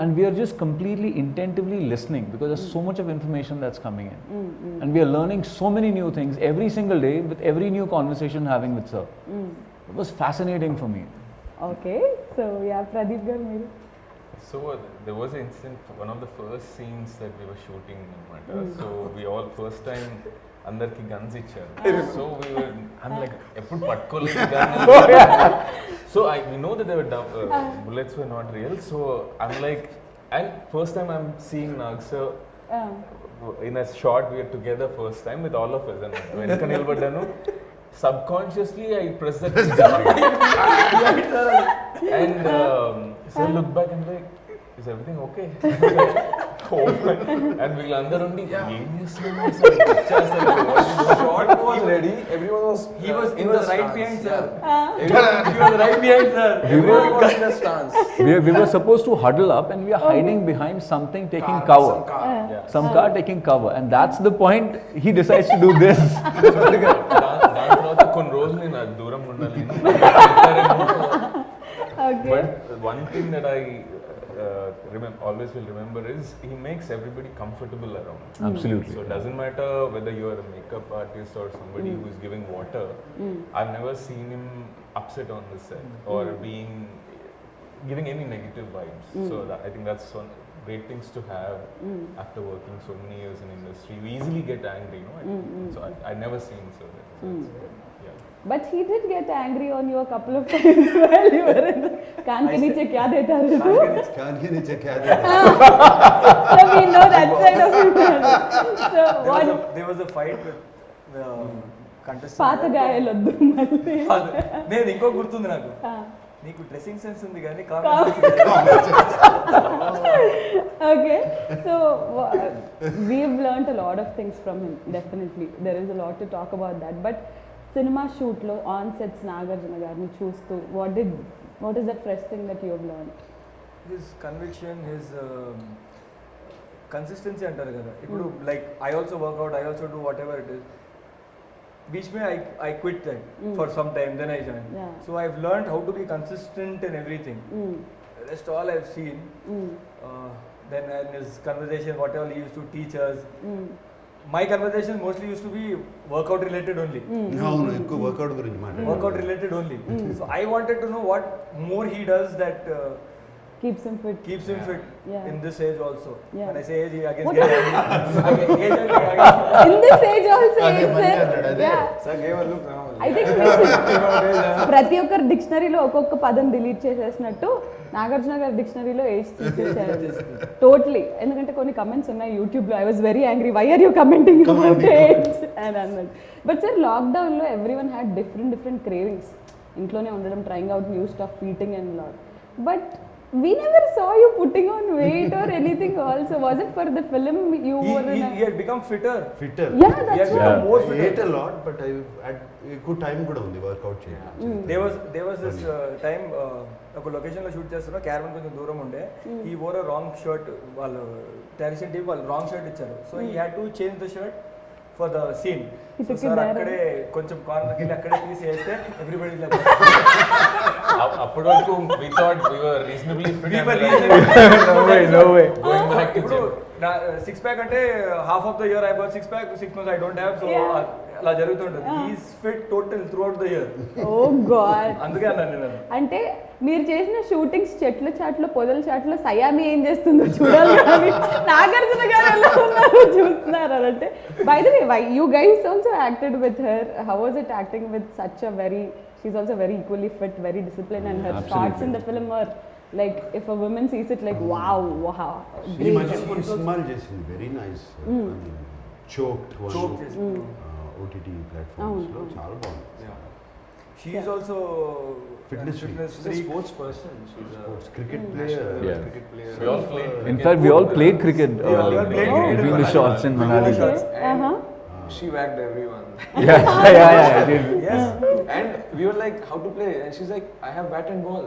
and we are just completely intentively listening because there's so much of information that's coming in. And we are learning so many new things every single day with every new conversation having with sir. It was fascinating for me. Okay, so yeah, Pradeep garu meeru. So there was an incident, one of the first scenes that we were shooting in Mata. So we all first time అందరికి guns ఇచ్చారు. So I'm like ఎప్పుడు పట్టుకోలేదు కానీ so we know that they were bullets were not real. So I'm like, and first time I'm seeing Nag sir in a shot, we are together first time with all of us, and వెనక నిలబడ్డాను. Subconsciously I pressed that and so I look back and like, is everything okay? And వీళ్ళందరూ ఉండి ఏం చేస్తున్నారు sir? Shot was ready. Everyone was. He was in the the right stance, behind yeah. sir. He was right behind sir. Everyone was in the stance. We were supposed to huddle up and we are hiding behind something taking Car, cover. some car. Some car taking cover, and that's the point he decides to do this. దాని తర్వాత కొన్ని రోజులు నేను అది దూరంగా ఉండాలి. Okay. But one thing that I always will remember is he makes everybody comfortable around. Absolutely. So it doesn't matter whether you are a makeup artist or somebody who is giving water. I've never seen him upset on the set or giving any negative vibes. So I think that's one great things to have after working so many years in industry. You easily get angry, So I never seen so that. So yeah. But he did get angry on you a couple of times while you were in the कान के नीचे क्या देता है तू? कान के नीचे क्या देता है? So we know that side of him. So what? There was a fight with contestant. పాత గాయాలొద్దు మళ్ళీ. నేను ఇంకో గుర్తుంది నాకు. నీకు డ్రెస్సింగ్ సెన్స్ ఉంది కానీ Okay, so we've learnt a lot of things from him. Definitely, there is a lot to talk about that. But cinema shoot lo on sets Nagarjuna garni chustu, what is that fresh thing that you have learned? His conviction, his consistency అంటారు కదా. ఇప్పుడు like I also work out, I also do whatever it is. Beach mein I quit that for some time, then I joined. Yeah. So I've learned how to be consistent in everything. Rest all I've seen. Then in his conversation, whatever he used to teach us, my conversation mostly used to be workout related only. అవును ఎక్కువ work out గురించి మాట్లాడు. Workout related only. So I wanted to know what more he does that Keeps him fit. In this age also. Yeah. When I say age, he again What get angry. In this age also, అదే it's మళ్ళీ అన్నాడు, అదే. yeah. Sir gave a look now. I think ప్రతి ఒక్కరు డిక్షనరీలో ఒక్కొక్క పదం delete చేసేసినట్టు Nagarjuna గారి డిక్షనరీలో age తీసేసారు టోటలీ. ఎందుకంటే కొన్ని కమెంట్స్ ఉన్నాయి యూట్యూబ్లో, I was very angry, why are you commenting about age అని అన్నది. బట్ సార్ లాక్డౌన్లో everyone had different cravings. ఇంట్లోనే ఉండడం, trying out new stuff, eating and lot. But we never saw you putting on weight or anything also. Was it for the film you were in He had become fitter. Fitter. Yeah, He that's had right. become more I fitter. ate a lot, but I had ఎక్కువ time కూడా ఉంది work out చేయడానికి. There was this time ఒక location లో shoot చేస్తున్నా, caravan కొంచెం దూరం ఉండే. He wore a wrong shirt. వాళ్ళు డైరెక్షన్ టీమ్ వాళ్ళు రాంగ్ షర్ట్ ఇచ్చారు. So he had to change the shirt for the scene. He So took it sir there. అక్కడే కొంచెం కార్నర్కి వెళ్ళి అక్కడే తీసేస్తే everybody like అప్పటి వరకు we thought we were reasonably fit. We were and reasonably No way. going back to ఇప్పుడు gym. 6 pack అంటే half of the year I got 6 pack, 6 months I don't have. So అలా జరుగుతుంటుంది. He is fit total throughout the year. Oh God. అందుకే అన్నాను నేను. అంటే మీరు చేసిన షూటింగ్స్ చెట్ల చాట్లో, పొదల చాట్లో సయామి ఏం చేస్తుందో చూడాలి కానీ నాగార్జున గారు ఎలా ఉన్నారో చూస్తున్నారు అని అంటే. By the way, you guys also acted with her. How was it acting with such a very, she's also very equally fit, very discipline, and her shorts in the film are like if a women sees it like wow ఈ మధ్య కొన్ని సినిమాలు చేసింది, very nice. Choked OTT platforms లో చాలా బాగుంది. She is also Fitness She's a freak. sports person. She's a cricket national player. Yeah. cricket player. We all played In cricket. fact, we all played cricket Yeah, we all played cricket in between the Manali. shots in Manali. shots. And Uh-huh. she whacked everyone. Yeah. Yes. And we were like, how to play? And she's like, I have bat and ball.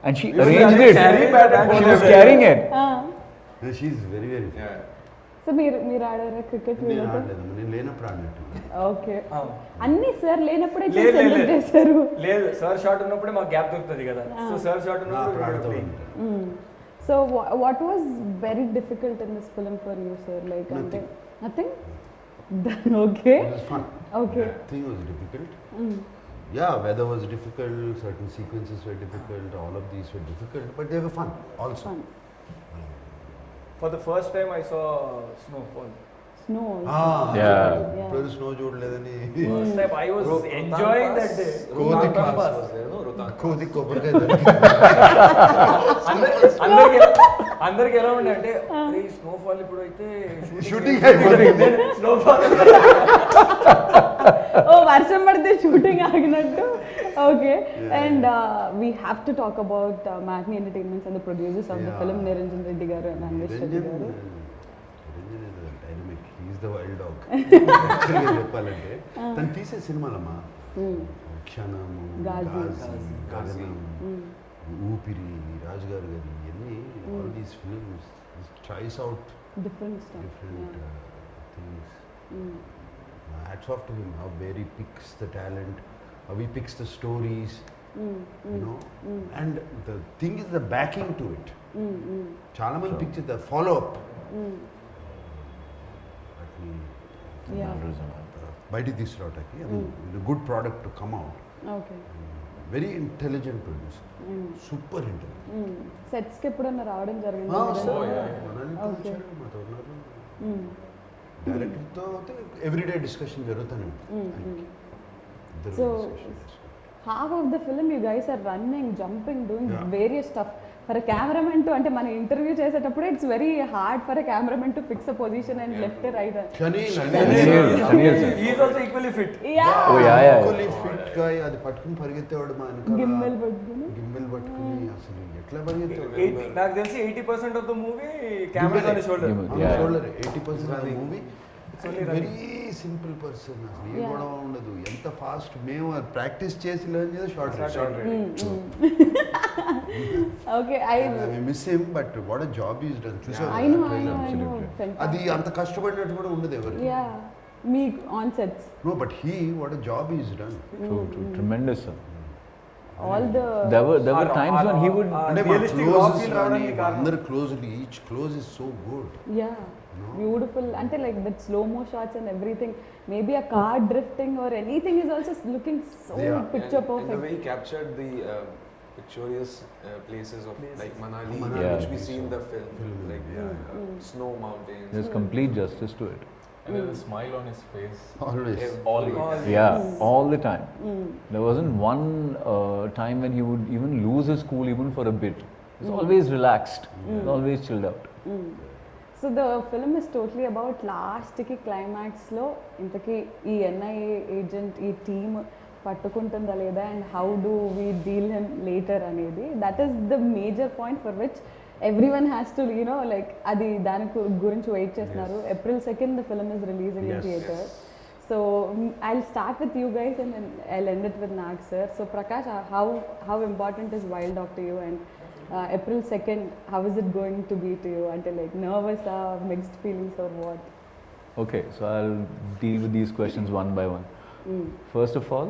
And she We were arranged like, it. carry bat and She ball. was carrying it. She's very very. Yeah. So మీరు ఆడారా cricket? నేను ఆడలేదమ్మా, నేను లేనప్పుడు ఆడినట్టు. Okay. Ah. అన్ని sir లేనప్పుడే లేదు, సెలెక్ట్ చేశారు. లేదు, సార్ షాట్ ఉన్నప్పుడే మాకు గ్యాప్ దొరుకుతుంది కదా. సో సార్ షాట్ అప్పుడు ఆడుతూ ఉన్నప్పుడు ఉంటాను. So what was very difficult in this film for you, sir? Like nothing? Okay. It was fun. Okay. Nothing was difficult. Yeah, weather was difficult, certain sequences were difficult, all of these were difficult, but they were fun also. Fun. For the first time I saw snowfall. Snow also. Yeah. ఇప్పుడు snow చూడలేదని First time I was enjoying that day. Rohtang Rohtang Pass Pass was there, no? Rohtang Pass. కోది కొబ్బరికాయ అందరికి ఎలా ఉండే అంటే snowfall ఇప్పుడు అయితే shooting అయిపోయింది. స్నోఫాల్ ఓ వర్షం పడితే షూటింగ్ ఆగినట్టు. Okay. And we have to talk about Matinee Entertainments and the producers of the film, Niranjan Reddy garu and Anvesh Reddy garu. Dynamic, he's the Wild Dog చెప్పాలంటే. తను తీసే సినిమాలమ్మా క్షణము, గాజీ. గగనం, ఊపిరి, రాజు గారు గారి ఇవన్నీ, all these films tries out different stuff. different things. Hats off to him, how where he picks the talent, how he picks the stories, you know, and the thing is the backing to it. చాలా మంది picture the follow up బయటికి తీసుకురావటానికి good product to come out. Okay. Very intelligent producer, super intelligent. సెట్స్కి ఎప్పుడన్నా రావడం జరిగింది? డైరెక్టర్తో everyday discussion జరుగుతూనే ఉంటుంది. So, half of the film you guys are running, jumping, doing various stuff. For a cameraman to, అంటే మన ఇంటర్వ్యూ చేసేటప్పుడు it's very hard for a cameraman to fix a position and left right. He is also equally fit. Equally fit గా అది పట్టుకుని పరిగెత్తేవాడు మా గిమ్మల్ పట్టుకుని అసలు ఎట్లా పరిగెత్తేవాడు. నాకు తెలిసి 80% of the movie cameras on his shoulder. Shoulder 80% of the movie. Very simple person, అసలు ఏ గొడవ ఉండదు. ఎంత ఫాస్ట్ మేము ప్రాక్టీస్ చేసి లెర్న్ చేసి short okay. I miss him but what a job is done. I know. అది అంత కష్టపడినట్టు కూడా ఉండదు ఎవరు. Yeah, me on sets. No, but he, what a job he's done. True. Tremendous, sir. All the There were times when he would. Realistic raw feel రావడానికి కారణం. అందరు closely, each close is so good. yeah, beautiful. Ante like that slow mo shots and everything, maybe a car drifting or anything is also looking so picture And perfect. the way he captured the picturesque places of like Manali, Yeah. which we see in the film, like snow mountains. There's complete justice to it. And there's a smile on his face. Always. Always. Yeah, all the time. There wasn't one time when he would even lose his cool even for a bit. He's always relaxed, he's always chilled out. So the film is totally about last ki climax lo intaki ee NIA agent ee team పట్టుకుంటుందా లేదా and how do we deal him later అనేది. That is the major point for which everyone has to, you know, like అది దాని గురించి wait చేస్తున్నారు. April 2nd the film is releasing in theater. So I'll start with you guys and then I'll end it with Nag sir. So Prakash, how important is Wild Dog to you, and April 2nd, how is it going to be to you? Until like nervous or mixed feelings or what? Okay, so I'll deal with these questions one by one. First of all,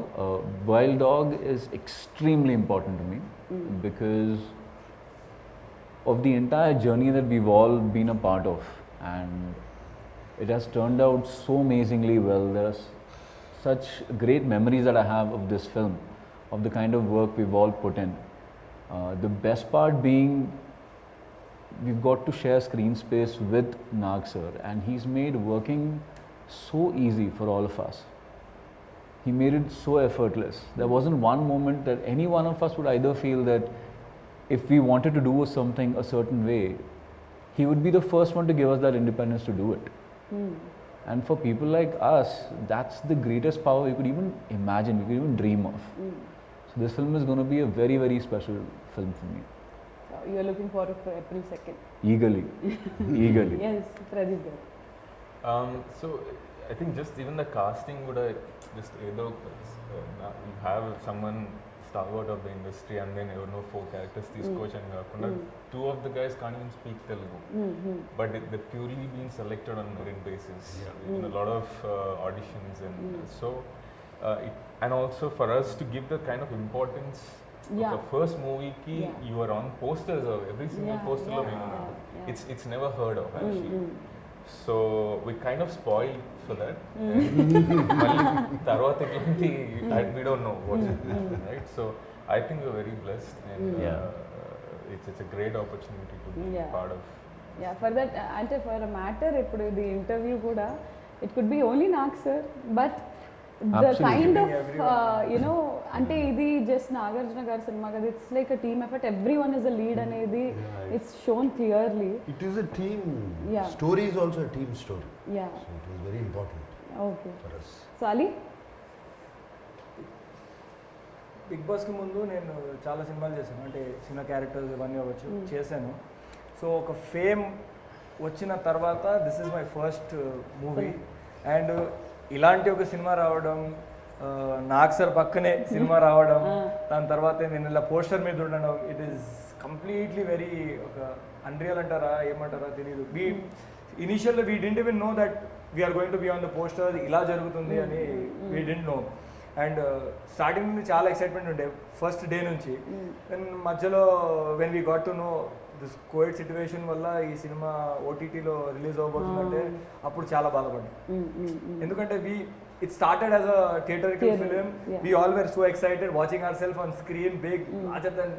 Wild Dog is extremely important to me because of the entire journey that we've all been a part of, and it has turned out so amazingly well. There's such great memories that I have of this film, of the kind of work we've all put in. The best part being we've got to share screen space with Nag sir, and he's made working so easy for all of us. He made it so effortless. There wasn't one moment that any one of us would either feel that if we wanted to do something a certain way, he would be the first one to give us that independence to do it. And for people like us, that's the greatest power we could even imagine, we could even dream of. So this film is going to be a very, very special film for me. So you're looking forward for April 2nd. Eagerly. Eagerly. Yes, Pradeep garu. So I think just even the casting would just either you have someone stalwart of the industry and then you know 4 characters తీసుకొచ్చాను కాకుండా 2 of the guys can't even speak Telugu, but they're purely being selected on merit basis in a lot of auditions, and so and also for us to give the kind of importance of the first movie ki you are on posters of every single poster lo it's never heard of actually. So we kind of spoiled for that. Mali tarvata elanti we don't know what's happening, right? So I think we're very blessed, and it's a great opportunity to be part of. Yeah, for that ante for a matter ippudu the interview kuda it could be only Nag sir, but the kind of you know ante idi just Nagarjuna garu cinema kada, it's like a team effort, everyone is a lead anedi it's shown clearly. It is a team story, is also a team story. Yeah, So it was very important okay. for us. So Ali, big బాస్కి ముందు నేను చాలా సినిమాలు చేశాను, అంటే చిన్న characters ఇవన్నీ అవ్వచ్చు చేశాను. సో ఒక ఫేమ్ వచ్చిన తర్వాత this is my first movie, and ఇలాంటి ఒక సినిమా రావడం, నాగ్ సార్ పక్కనే సినిమా రావడం, దాని తర్వాత నేను ఇలా పోస్టర్ మీద ఉండడం, ఇట్ ఈస్ కంప్లీట్లీ వెరీ ఒక అన్రియల్ అంటారా ఏమంటారా తెలియదు. Initial we didn't even know that we're going to be on the poster, ఇలా జరుగుతుంది అని we didn't know. And starting నుండి చాలా ఎక్సైట్మెంట్ ఉండే ఫస్ట్ డే నుంచి. అండ్ మధ్యలో when we got to know this covid situation వల్ల ఈ సినిమా ఓటీటీలో రిలీజ్ అవబోతుందంటే అప్పుడు చాలా బాధపడ్డాం. ఎందుకంటే it started as a theatrical film. We all were so excited watching ourselves on screen, big, larger than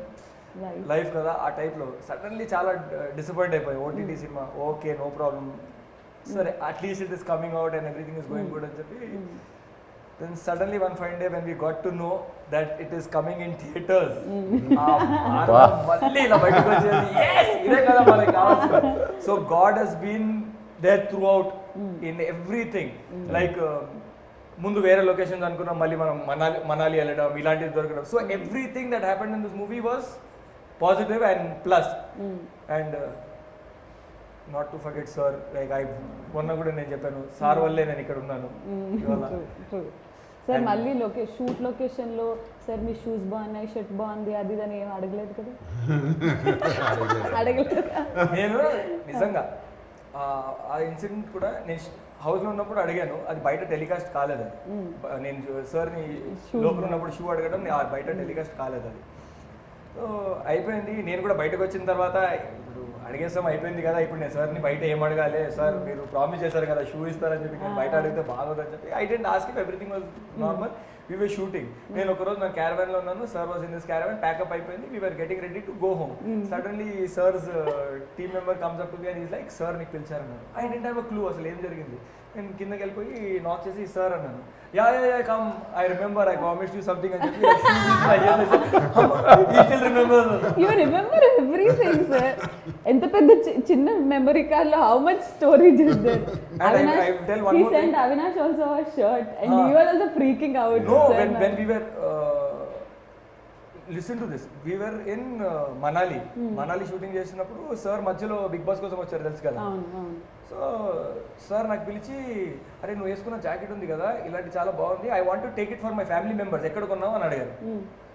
life కదా ఆ టైప్లో. సడన్లీ చాలా డిసప్పాయింట్ అయిపోయి OTT cinema okay no problem సరే at least it is coming out and everything is going good అని చెప్పి then suddenly one fine day when we got to know that it is coming in theatres మళ్ళీ ఇలా బయటకు వచ్చేది ఇదే కదా మనకి కావాల్సింది. So God he's been there throughout in everything. Like ముందు వేరే లొకేషన్స్ అనుకున్నాం, మళ్ళీ మనం మనాలి వెళ్ళడం ఇలాంటివి దొరకడం. So everything that happened in this movie was positive and plus. And not to forget sir, like మొన్న కూడా నేను చెప్పాను సార్ వల్లే నేను ఇక్కడ ఉన్నాను ఇవాళ. సార్ మళ్ళీ షూట్ లొకేషన్లో సార్ మీ షూస్ బాగున్నాయి, షర్ట్ బాగుంది, అది అని ఏం అడగలేదు కదా? అడగలేదు. నేను నిజంగా ఆ ఇన్సిడెంట్ కూడా నేను హౌస్లో ఉన్నప్పుడు అడిగాను, అది బయట టెలికాస్ట్ కాలేదు. అది నేను సార్ని లోపల ఉన్నప్పుడు షూ అడగడం బయట టెలికాస్ట్ కాలేదు. అది సో అయిపోయింది. నేను కూడా బయటకు వచ్చిన తర్వాత ఇప్పుడు అడిగేస్తాం అయిపోయింది కదా, ఇప్పుడు నేను సార్ని బయట ఏం అడగాలి, సార్ మీరు ప్రామిస్ చేశారు కదా షూ ఇస్తారని చెప్పి, నేను బయట అడిగితే బాగోదని చెప్పి I didn't ask him, everything was normal. We were shooting. నేను ఒకరోజు నా క్యారవాన్లో ఉన్నాను, sir was in this caravan, pack up అయిపోయింది, we were getting ready to go home. Suddenly sir's team member comes up to me and is like sir నీకు పిలిచారన్నారు. I didn't have a clue అసలు ఏం జరిగింది. నేను కిందకి వెళ్ళిపోయి నాక్ చేసి సార్ అన్నాను. Yeah come I remember I promised you something అని చెప్పి ఎంత పెద్ద చిన్న మెమరీ కార్డ్ లో how much storage is there. He sent Avinash also a shirt and you were also freaking out. No, when we were listen to this, we were in Manali shooting చేసినప్పుడు sir మధ్యలో big boss కోసం వచ్చారు తెలుసు కదా. So sir నాకు పిలిచి అరే నువ్వు వేసుకున్న జాకెట్ ఉంది కదా ఇలాంటి చాలా బాగుంది, I want to take it for my family members, ఎక్కడ కొన్నావు అని అడిగారు.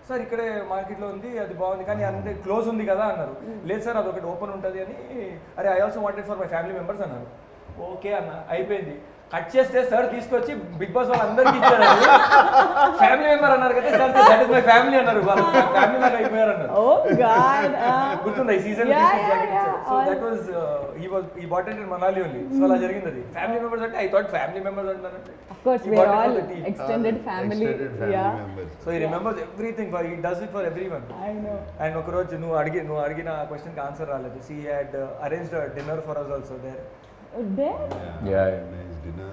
సార్ ఇక్కడే మార్కెట్లో ఉంది, అది బాగుంది కానీ అంతే క్లోజ్ ఉంది కదా అన్నారు. లేదు సార్ అది ఒకటి ఓపెన్ ఉంటుంది అని. అరే I also wanted for my family members అన్నారు. ఓకే అన్న అయిపోయింది. కట్ చేస్తే సార్ తీసుకొచ్చి బిగ్ బాస్ వాళ్ళందరికీ ఇచ్చారు. ఫ్యామిలీ మెంబర్ అన్నారు కదా sir, that is my family అన్నారు. వాళ్ళ ఫ్యామిలీ లాగా అయిపోయారు అన్నారు. గుర్తుందా ఈ సీజన్ జాకెట్ ఇచ్చారు. So that was he bought it in Manali only. So అలా జరిగింది. అది ఫ్యామిలీ మెంబర్స్ అంటే ఐ థాట్ ఫ్యామిలీ మెంబర్స్ అంటారంటే of course we are all extended family. Yeah, members. So he remembers everything, he does it for everyone. I know. And ఒక రోజు నువ్వు అడిగిన question కి ఆన్సర్ రాలేదు. He had arranged a dinner for us also there. There? Yeah. Nice dinner.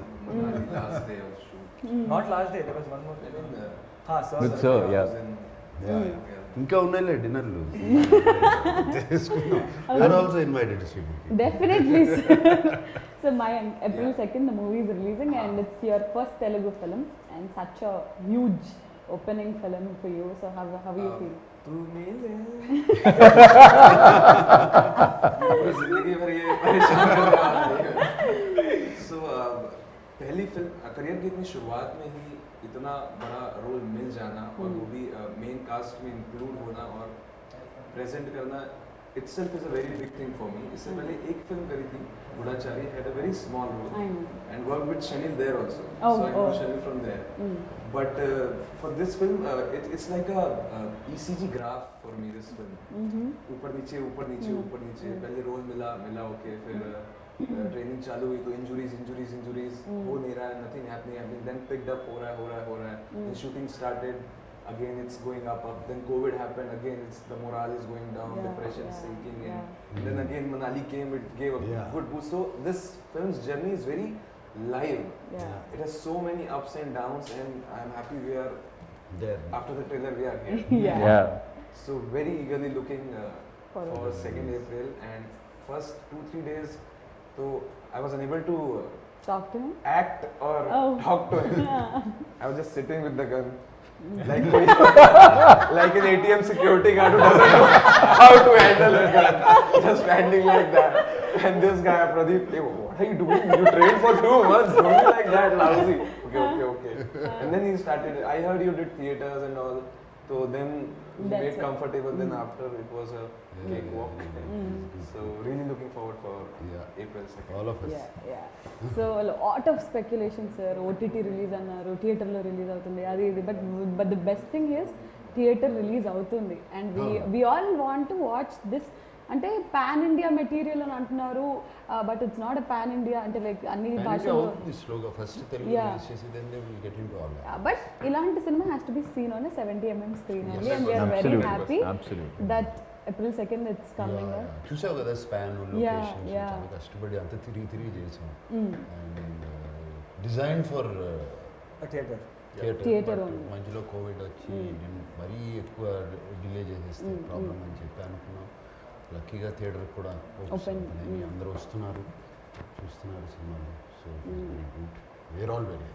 Last day of shoot. Not last day, there was one more day. Sir. With sir, yeah. ఇంకా ఉన్నాయిలే డిన్నర్లు చేసుకున్నాం. Are also invited to see movie. Definitely. So Mayank, April 2nd the movie is releasing and it's your first Telugu film and such a huge opening film for you. So how you feel? तू मिले जिंदगी भर ये परेशान करने वाली है. So पहली फिल्म करियर की इतनी शुरुआत में ही इतना बड़ा रोल मिल जाना और वो भी मेन कास्ट में इंक्लूड होना और प्रेजेंट करना itself is a very big thing for me. इससे पहले एक फिल्म करी थी Goodachari, had a very small role and worked with Shanil there also. So I know Shanil from there. But for this film, it's like a ECG graph for me. This film. ऊपर नीचे ऊपर नीचे ऊपर नीचे. पहले role मिला okay, फिर training चालू हुई तो इंजुरीज हो नहीं रहा है, nothing happening. Then picked up हो रहा है. Then shooting started. Again it's going up. Then COVID happened. Again the morale is going down. Depression sinking in. Then again Manali came. It gave a good boost. So this film's journey is very live. It has so many ups and downs, and I'm happy we are There. after the trailer we are here. Yeah. So very eagerly looking for 2nd April, and first 2-3 days, so I was unable to Talk to him? act or talk to him. I was just sitting with the gun. Like an ATM security guard who doesn't know how to handle a gun. Just standing like that. And this guy, Pradeep, hey, what are you doing? You trained for 2 months. Don't be like that, lousy. Okay. And then he started. I heard you did theatres and all. So then we That's made it. comfortable. Then after it was a cakewalk. So really looking forward for Yeah. April 2nd. All of us. Yeah. So a lot of speculation, sir. OTT release అన్నారు, థియేటర్లో release అవుతుంది అది ఇది, but the best thing is theatre release అవుతుంది and we all want to watch this. అంటే pan India material అని అంటున్నారు, but it's not a pan India, అంటే లైక్ అన్ని భాషలు. స్లోగా ఫస్ట్ తెలుగు Yeah. release చేసి then they will get into all that. But ఇలాంటి cinema has to be seen on 70mm screen only, and we are very Absolutely. Happy Absolutely. That April 2nd it's coming. చూసావు కదా span Yeah, locations yeah. చాలా కష్టపడి అంత తిరిగి చేసాం and design for theatre. Theatre only. మధ్యలో Covid వచ్చి మరీ ఎక్కువ డిలే చేసేస్తే ప్రాబ్లం అని చెప్పి అనుకున్నాం. లక్కీగా థియేటర్ కూడా Open. అందరూ వస్తున్నారు, చూస్తున్నారు సినిమాలు. So very good, we're all very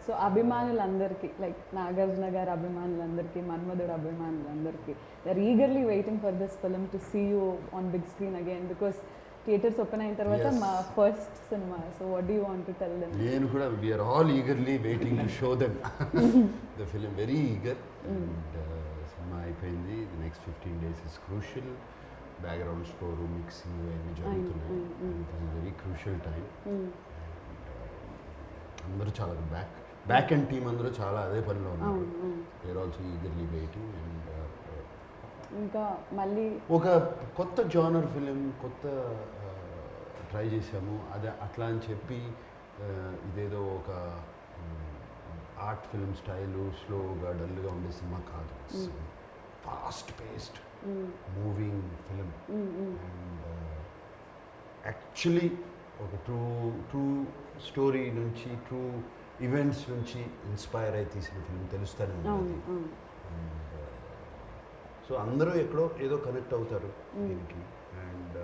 so అభిమానులందరికీ, లైక్ నాగార్జున గారి అభిమానులందరికీ, మన్మధుడు అభిమానులందరికీ, they are eagerly waiting for this film to see you on big screen again, because theatres open అయిన తర్వాత Yes. మా first cinema. So what do you want to tell them? నేను కూడా we are all eagerly waiting to show them the film, very eager. And cinema అయిపోయింది, the next 15 days is crucial. Background score, mixing అన్నీ జరుగుతున్నాయి. It is very crucial time. అందరూ చాలా back and team అందరూ చాలా అదే పనిలో ఉన్నారు. We're also eagerly waiting. And ఇంకా మళ్ళీ ఒక కొత్త జానర్ ఫిలిం, కొత్త ట్రై చేసాము. అదే అట్లా అని చెప్పి ఇదేదో ఒక ఆర్ట్ ఫిల్మ్ స్టైలు స్లోగా డల్గా ఉండే సినిమా కాదు. Fast paced moving film. And actually ఒక ట్రూ స్టోరీ నుంచి, ట్రూ ఈవెంట్స్ నుంచి ఇన్స్పైర్ అయి తీసిన ఫిలిం తెలుస్తూనే ఉంది. సో అందరూ ఎక్కడో ఏదో కనెక్ట్ అవుతారు దీనికి. And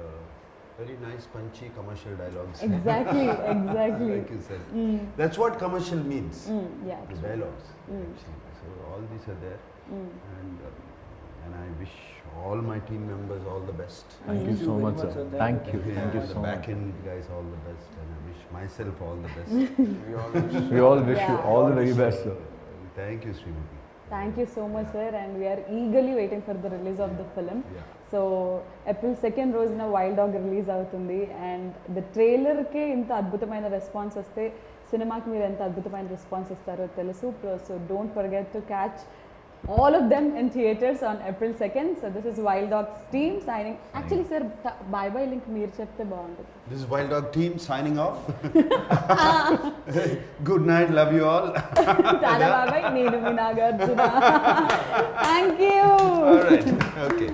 very nice Punchhi commercial dialogues. Exactly Like you said. That's what commercial means. yeah, The dialogues. Actually. So all these are there. And I wish all my team members all the best. Thank you so much, sir. Thank you. Thank you The so back much. end guys all the best. And I wish myself all the best. We all wish. We all wish you all the very best, sir. Thank you, Srimati. Thank you so much sir, and we're eagerly waiting for the release of the film. Yeah. So April 2nd రోజున wild dog release అవుతుంది, and the ట్రైలర్కే ఇంత అద్భుతమైన response వస్తే సినిమాకి మీరు ఎంత అద్భుతమైన రెస్పాన్స్ ఇస్తారో తెలుసు. So don't forget to catch all of them in theaters on April 2nd. So this is Wild Dogs team signing. Actually sir, bye bye link meer chepte baaguntundi. This is Wild Dog team signing off. Good night, love you all. Tada bye bye, nenu mi Nagarjuna. Thank you. All right, okay.